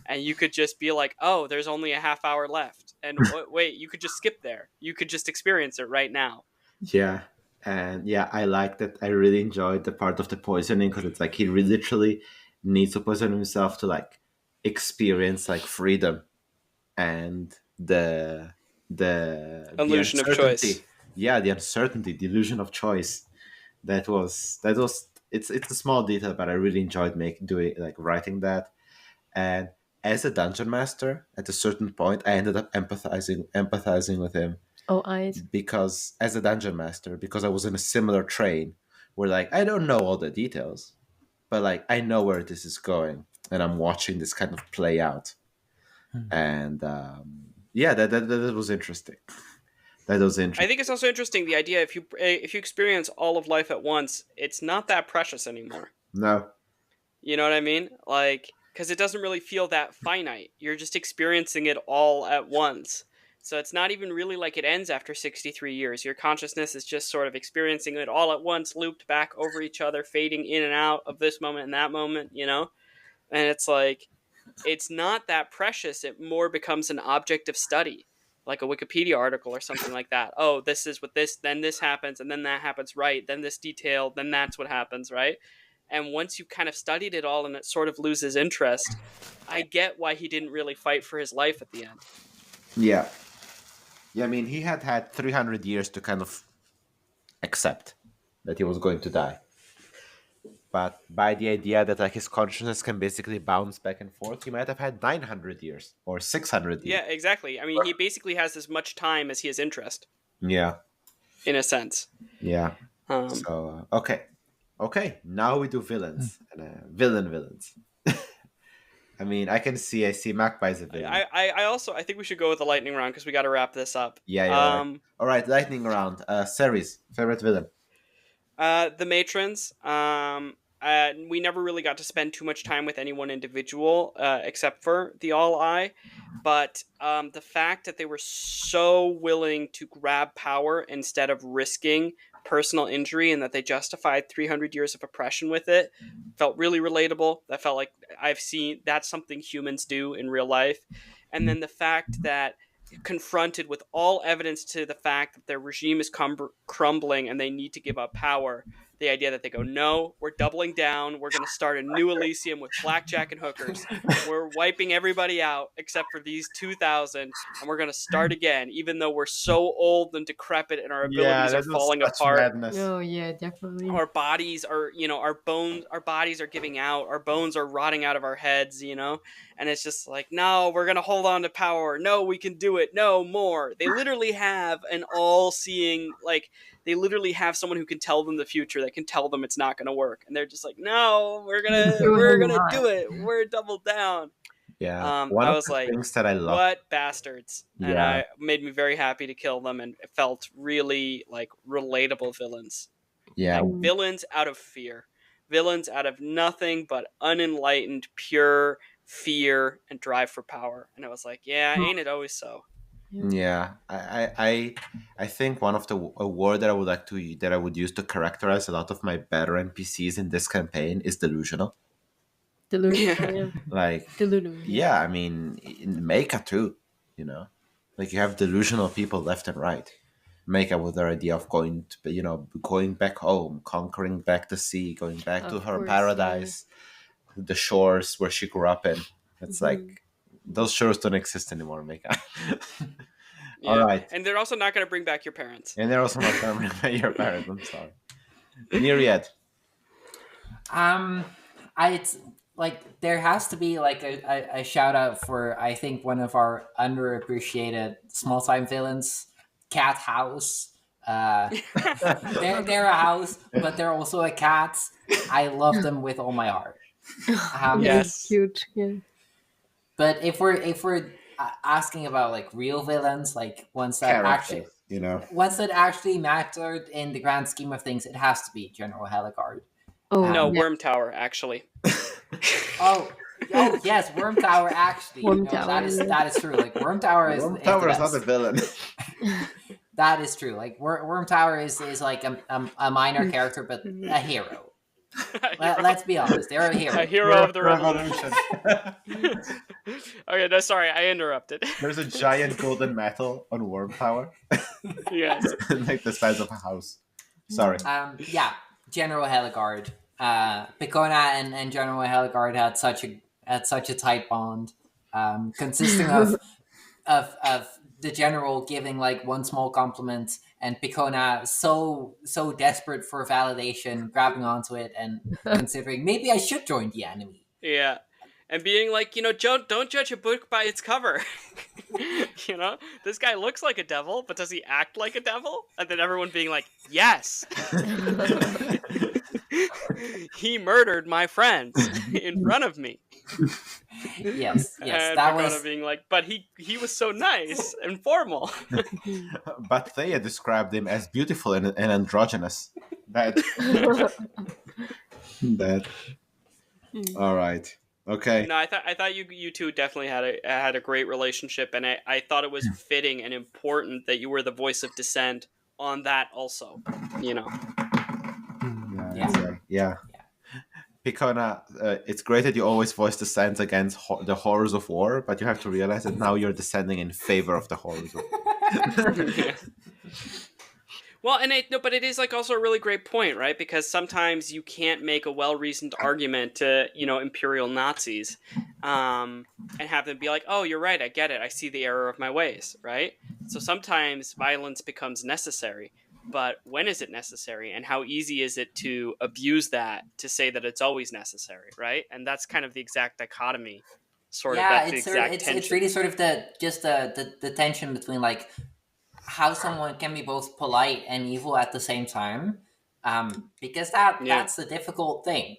And you could just be like, oh, there's only a half hour left. And wait, you could just skip there. You could just experience it right now. Yeah, and yeah, I like that. I really enjoyed the part of the poisoning because it's like he literally needs to poison himself to like experience like freedom and the Illusion of choice. uncertainty. Yeah, the uncertainty, the illusion of choice. That was it's a small detail, but I really enjoyed doing like writing that. And as a dungeon master, at a certain point, I ended up empathizing with him Oh, eyes. because as a dungeon master, because I was in a similar train where like I don't know all the details, but like I know where this is going, and I'm watching this kind of play out. And yeah, that was interesting. That was I interesting. think it's also interesting the idea if you experience all of life at once, it's not that precious anymore. No, You know what I mean? Like, because it doesn't really feel that finite. You're just experiencing it all at once. So it's not even really like it ends after 63 years. Your consciousness is just sort of experiencing it all at once, looped back over each other, fading in and out of this moment and that moment, you know? And it's like, it's not that precious. It more becomes an object of study, like a Wikipedia article or something like that. Oh, this is what this, then this happens, and then that happens, right? Then this detail, then that's what happens, right? And once you've kind of studied it all and it sort of loses interest, I get why he didn't really fight for his life at the end. Yeah. Yeah, I mean, he had 300 years to kind of accept that he was going to die. But by the idea that like his consciousness can basically bounce back and forth, he might have had 900 years or 600 years. Yeah, exactly. I mean, he basically has as much time as he has interest, Yeah. in a sense. Yeah. So, okay. Now we do villains and villains. I mean, I see Magpie as a villain. I think we should go with the lightning round because we got to wrap this up. Yeah. Right. All right, lightning round. Ceres, favorite villain. The matrons. We never really got to spend too much time with any one individual, except for the All Eye. But the fact that they were so willing to grab power instead of risking personal injury, and that they justified 300 years of oppression with it, felt really relatable. That felt like that's something humans do in real life. And then the fact that, confronted with all evidence to the fact that their regime is crumbling and they need to give up power, the idea that they go, no, we're doubling down, we're going to start a new Elysium with blackjack and hookers, we're wiping everybody out except for these 2,000, and we're going to start again, even though we're so old and decrepit and our abilities are falling apart. Madness. Oh yeah, definitely. Our bodies are, our bodies are giving out, our bones are rotting out of our heads, and it's just like, no, we're going to hold on to power, no, we can do it, no more. They literally have an all-seeing, they literally have someone who can tell them the future, that can tell them it's not going to work, and they're just like, no, we're gonna do it, we're doubled down. Yeah, I was like, things that I love. What bastards. And it made me very happy to kill them, and it felt really like relatable villains. Yeah, like villains out of fear, villains out of nothing but unenlightened pure fear and drive for power. And I was like, yeah, ain't it always so? Yeah, I think one of a word that I would use to characterize a lot of my better NPCs in this campaign is delusional. Delusional. Delusional. Yeah, I mean, in Mecha too, like you have delusional people left and right. Mecha with their idea of going back home, conquering back the sea, going back to her paradise, the shores where she grew up in. It's like, those shores don't exist anymore, Mecha. Yeah. All right. And they're also not going to bring back your parents. And they're also not going to bring back your parents. I'm sorry. Neriad. It's like there has to be like a shout out for, I think, one of our underappreciated small time villains, Cat House. They're a house, but they're also a cat. I love them with all my heart. Yes, cute. Yeah. But if we're asking about like real villains, like ones that actually mattered in the grand scheme of things, it has to be General Heligard. No, Worm Tower, actually. Oh yes, Worm Tower actually. That is true. Like Worm Tower is not a villain. That is true. Like Worm Tower is like a minor character, but a hero. Let's be honest, they're a hero. A hero of the revolution. Okay, no, sorry, I interrupted. There's a giant golden metal on Worm Tower. Yes. Like the size of a house. Sorry. General Heligard. Picona and General Heligard had such a tight bond, consisting of the general giving like one small compliment, and Picona so desperate for validation, grabbing onto it and considering maybe I should join the enemy. Yeah. And being like, don't judge a book by its cover. This guy looks like a devil, but does he act like a devil? And then everyone being like, yes. He murdered my friends in front of me. Yes, and that was being like, but he was so nice and formal. But Theia described him as beautiful and androgynous. That. All right. Okay. No, I thought you two definitely had a great relationship, and I thought it was fitting and important that you were the voice of dissent on that also. You know. Yeah, Yeah. yeah. Yeah. Picona, it's great that you always voice dissent against the horrors of war, but you have to realize that now you're descending in favor of the horrors of war. Yeah. Well, and it no, but it is like also a really great point, right? Because sometimes you can't make a well-reasoned argument to imperial Nazis, and have them be like, "Oh, you're right. I get it. I see the error of my ways." Right. So sometimes violence becomes necessary, but when is it necessary, and how easy is it to abuse that to say that it's always necessary, right? And that's kind of the exact dichotomy. Sort of, Yeah, that's the it's sort of, exact it's tension. really sort of the tension between like how someone can be both polite and evil at the same time, because Yeah. that's the difficult thing.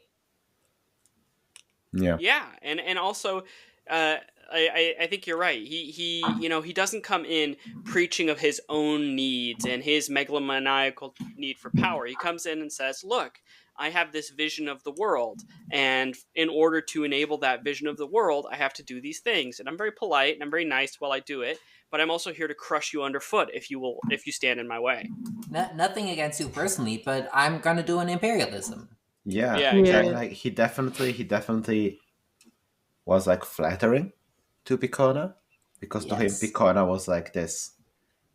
Yeah. Yeah, and also, uh, I think you're right. He doesn't come in preaching of his own needs and his megalomaniacal need for power. He comes in and says, "Look, I have this vision of the world, and in order to enable that vision of the world, I have to do these things. And I'm very polite and I'm very nice while I do it, but I'm also here to crush you underfoot if you stand in my way." Nothing against you personally, but I'm gonna do an imperialism. Yeah, Yeah, Yeah. exactly. like he definitely was like flattering to Picona, because to him Yes. Picona was like this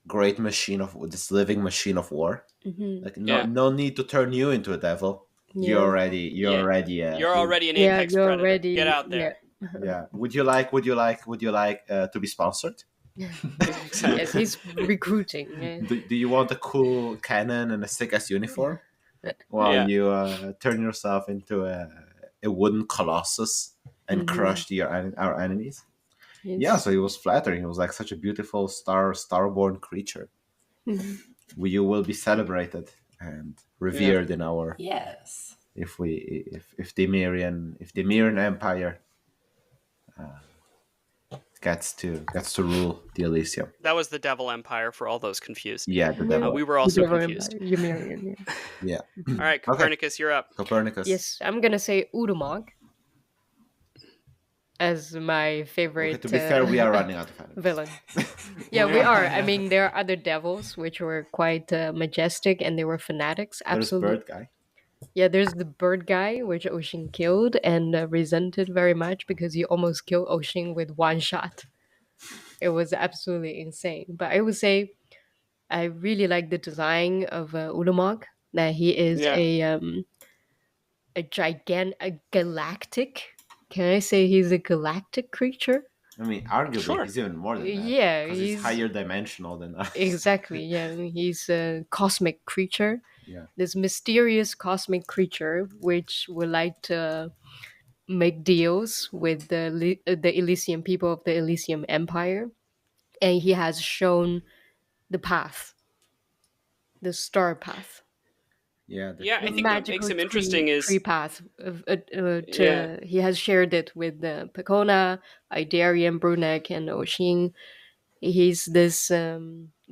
great this living machine of war. Hmm. Like Yeah, no need to turn you into a devil. You're Yeah. already you're yeah. already You're already an Yeah, apex you're predator. Get ready. out Yeah. there. yeah. Would you like to be sponsored? Yes, Exactly. he's recruiting. Yeah. Do you want a cool cannon and a sick ass uniform while Yeah. you turn yourself into a wooden colossus and Hmm. crush our enemies? Yeah, Yes. so he was flattering. He was like such a beautiful starborn creature. Mhm. You will be celebrated and Yeah. revered in our Yes. if the Mirian Empire gets to rule the Elysium. That was the Devil Empire for all those confused. Yeah, the Yeah. We devil. were The also Devil confused. Empire, Ymirian, yeah. Yeah. All right, Okay, Copernicus, you're up. Copernicus. Yes, I'm gonna say Udamog as my Okay, to favorite be fair, we are running out of enemies. villain. Yeah, we are. I mean, there are other devils which were quite majestic and they were fanatics. There's Absolutely. Bird Guy. Yeah, there's the bird guy, which Oshin killed and resented very much because he almost killed Oshin with one shot. It was absolutely insane. But I would say I really like the design of Ulamog. That he is Yeah. a galactic. Can I say he's a galactic creature? I mean, arguably, Sure. he's even more than that. Yeah, Because he's he's higher dimensional than us. exactly. Yeah, he's a cosmic creature. Yeah. This mysterious cosmic creature, which would like to make deals with the Elysium people of the Elysium Empire, and he has shown the path, the star path, Yeah. Yeah, the I think what makes magical him tree interesting is tree path. yeah. He has shared it with Pecona, Idarian, Brunek, and Oshin. He's this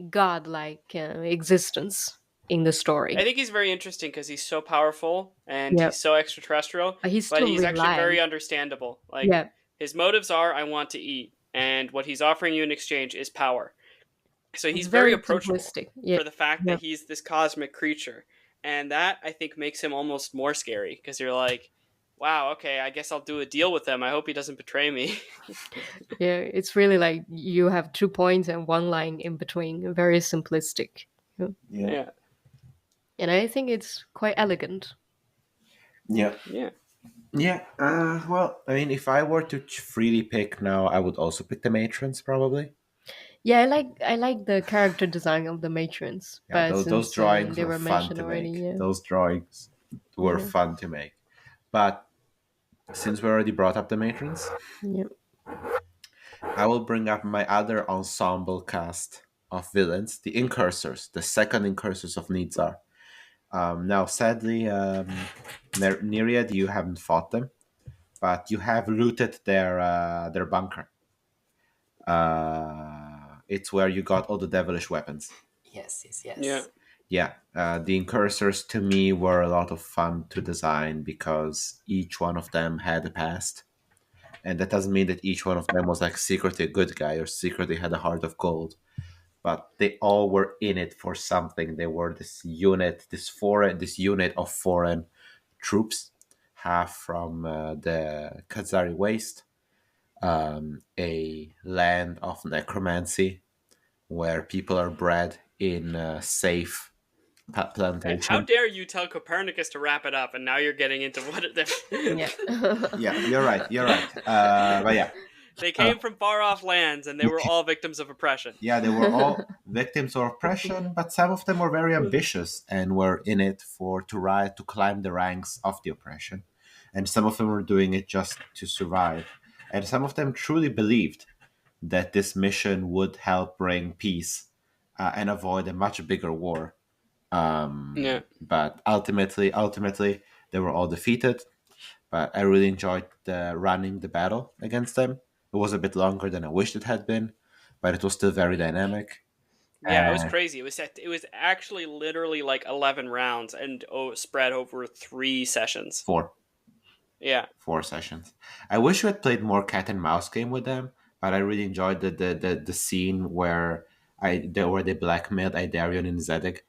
godlike existence in the I story. think he's very interesting because he's so powerful and Yeah, he's so extraterrestrial, but he's but still he's actually very reliant. understandable. Like Yeah, his motives are I want to eat, and what he's offering you in exchange is power. So it's he's very very approachable simplistic. Yeah, for the fact yeah. that he's this cosmic creature. And that I think makes him almost more scary because you're like, wow, okay, I guess I'll do a deal with him. I hope he doesn't betray me. Yeah, it's really like you have 2 points and one line in between. Very simplistic. Yeah. Yeah. Yeah. And I think it's quite elegant. Yeah. Yeah. Yeah. Well, I mean, if I were to freely pick now, I would also pick the Matrons, probably. Yeah, I like the character design of the matrons, Yeah, but those since drawings they were were fun mentioned to already, make. yeah. Those drawings were Yeah. fun to make. But since we already brought up the Matrons, Yeah. I will bring up my other ensemble cast of villains, the Incursors, the second Incursors of Nidzar. Now, sadly, Neriad, you haven't fought them, but you have looted their bunker. It's where you got all the devilish weapons. Yes. Yes. Yeah. Yes. Yeah, the Incursors to me were a lot of fun to design because each one of them had a past. And that doesn't mean that each one of them was like secretly a good guy or secretly had a heart of gold, but they all were in it for something. They were this unit, this unit of foreign troops, half from the Khazari Waste, a land of necromancy where people are bred in safe How plantation. dare you tell Copernicus to wrap it up, and now you're getting into what Yeah. Yeah, you're right. You're right. But yeah, They came from far off lands, and they were all victims of oppression. yeah, they were all victims of oppression, but some of them were very ambitious and were in it for to climb the ranks of the oppression, and some of them were doing it just to survive, and some of them truly believed that this mission would help bring peace and avoid a much bigger war. Yeah. But ultimately, they were all defeated. But I really enjoyed running the battle against them. It was a bit longer than I wished it had been, but it was still very dynamic. Yeah, it was crazy. It was actually literally like 11 rounds and spread over 3 sessions. Four Yeah. 4 sessions. I wish we had played more cat and mouse game with them, but I really enjoyed the scene where they blackmailed Idarion and Zedek,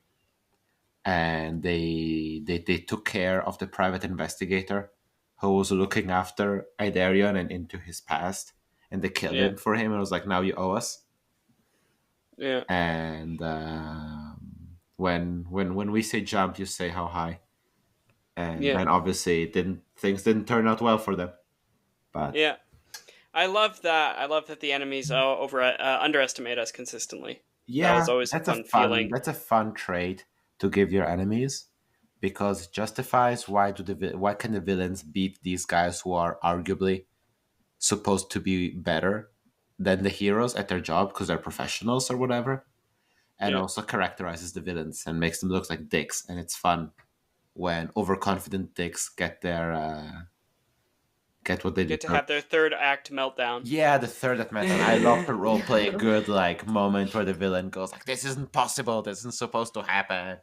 and they took care of the private investigator who was looking after Idarion and into his past, and they killed Yeah. him for him. And it was like, now you owe us. Yeah. And when we say jump, you say how high. And Yeah. then obviously things didn't turn out well for them. But Yeah. I love that. I love that the enemies underestimate us consistently. yeah, That was always a fun feeling. That's a fun trait to give your enemies, because it justifies why can the villains beat these guys who are arguably supposed to be better than the heroes at their job because they're professionals or whatever, and Yeah. also characterizes the villains and makes them look like dicks. And it's fun when overconfident dicks get what they Get to deserve. have their third act meltdown. Yeah, the third at Metal. I love to roleplay a good like moment where the villain goes like, "This isn't possible. This isn't supposed to happen.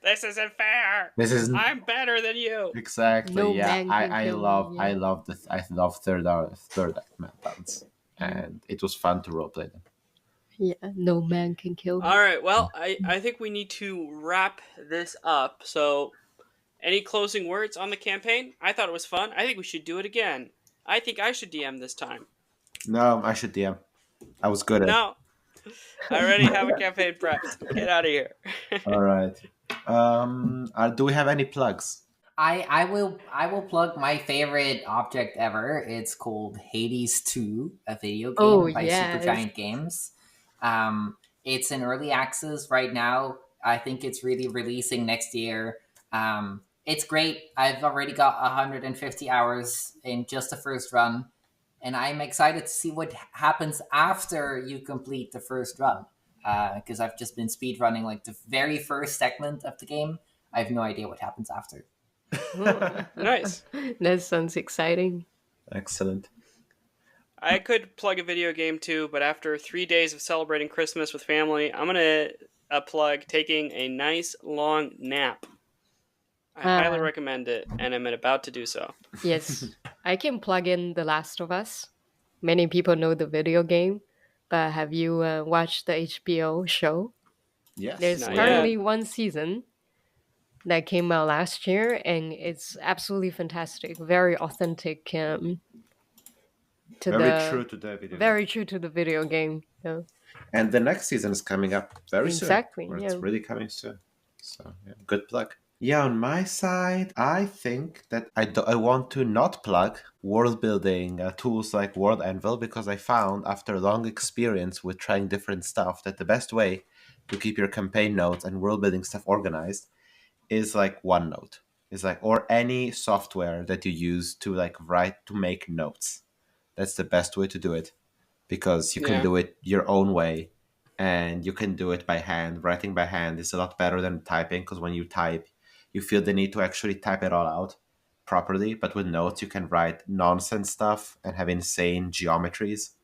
This isn't fair. This isn't I'm better than you." exactly." No Yeah, man can I kill love me, I yeah. love third act meltdowns, and it was fun to roleplay them. Yeah, no man can kill me. All right. Well, I think we need to wrap this up. So, any closing words on the campaign? I thought it was fun. I think we should do it again. I think I should DM this time. No, I should DM. I was good at it. No. I already have a campaign prepped. Get out of here. All right. Do we have any plugs? I will plug my favorite object ever. It's called Hades 2, a video game Oh, by yes. Supergiant Games. It's in early access right now. I think it's really releasing next year. It's great. I've already got 150 hours in just the first run, and I'm excited to see what happens after you complete the first run. Because I've just been speedrunning like the very first segment of the game. I have no idea what happens after. Nice. That sounds exciting. Excellent. I could plug a video game too, but after 3 days of celebrating Christmas with family, I'm going to plug taking a nice long nap. I highly recommend it, and I'm about to do so. Yes, I can plug in The Last of Us. Many people know the video game, but have you watched the HBO show? Yes. There's Not currently one season that came out last year, and it's absolutely fantastic. Very authentic to Very true to the video. very true to the video game. Yeah. And the next season is coming up very soon. Exactly, Or yeah. It's really coming soon. So, yeah, good plug. Yeah, on my side, I think that I want to not plug world building tools like World Anvil, because I found after a long experience with trying different stuff that the best way to keep your campaign notes and world building stuff organized is like OneNote. It's like, or any software that you use to like make notes. That's the best way to do it, because you can Yeah. do it your own way, and you can do it by hand. Writing by hand is a lot better than typing, because when you type, you feel the need to actually type it all out properly. But with notes, you can write nonsense stuff and have insane geometries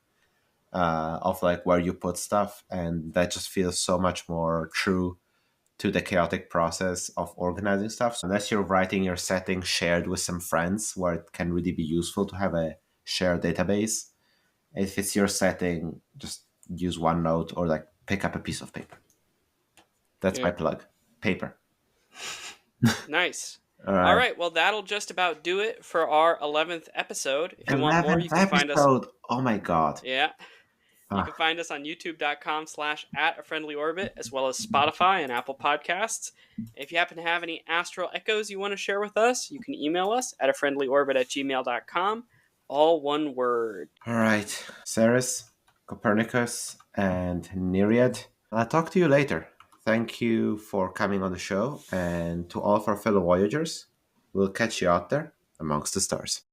of like where you put stuff, and that just feels so much more true to the chaotic process of organizing stuff. So unless you're writing your setting shared with some friends, where it can really be useful to have a share database. If it's your setting, just use OneNote or like pick up a piece of paper. That's Yeah. my plug. Paper. Nice. All All right. right, well, that'll just about do it for our 11th episode. If you want more, 11th you can find us. episode. Oh my god. Yeah. You Ah, can find us on youtube.com/@afriendlyorbit, as well as Spotify and Apple Podcasts. If you happen to have any astral echoes you want to share with us, you can email us at afriendlyorbit@gmail.com. All one word. all right. Ceres, Copernicus, and Neriad. I'll talk to you later. Thank you for coming on the show, and to all of our fellow Voyagers, we'll catch you out there amongst the stars.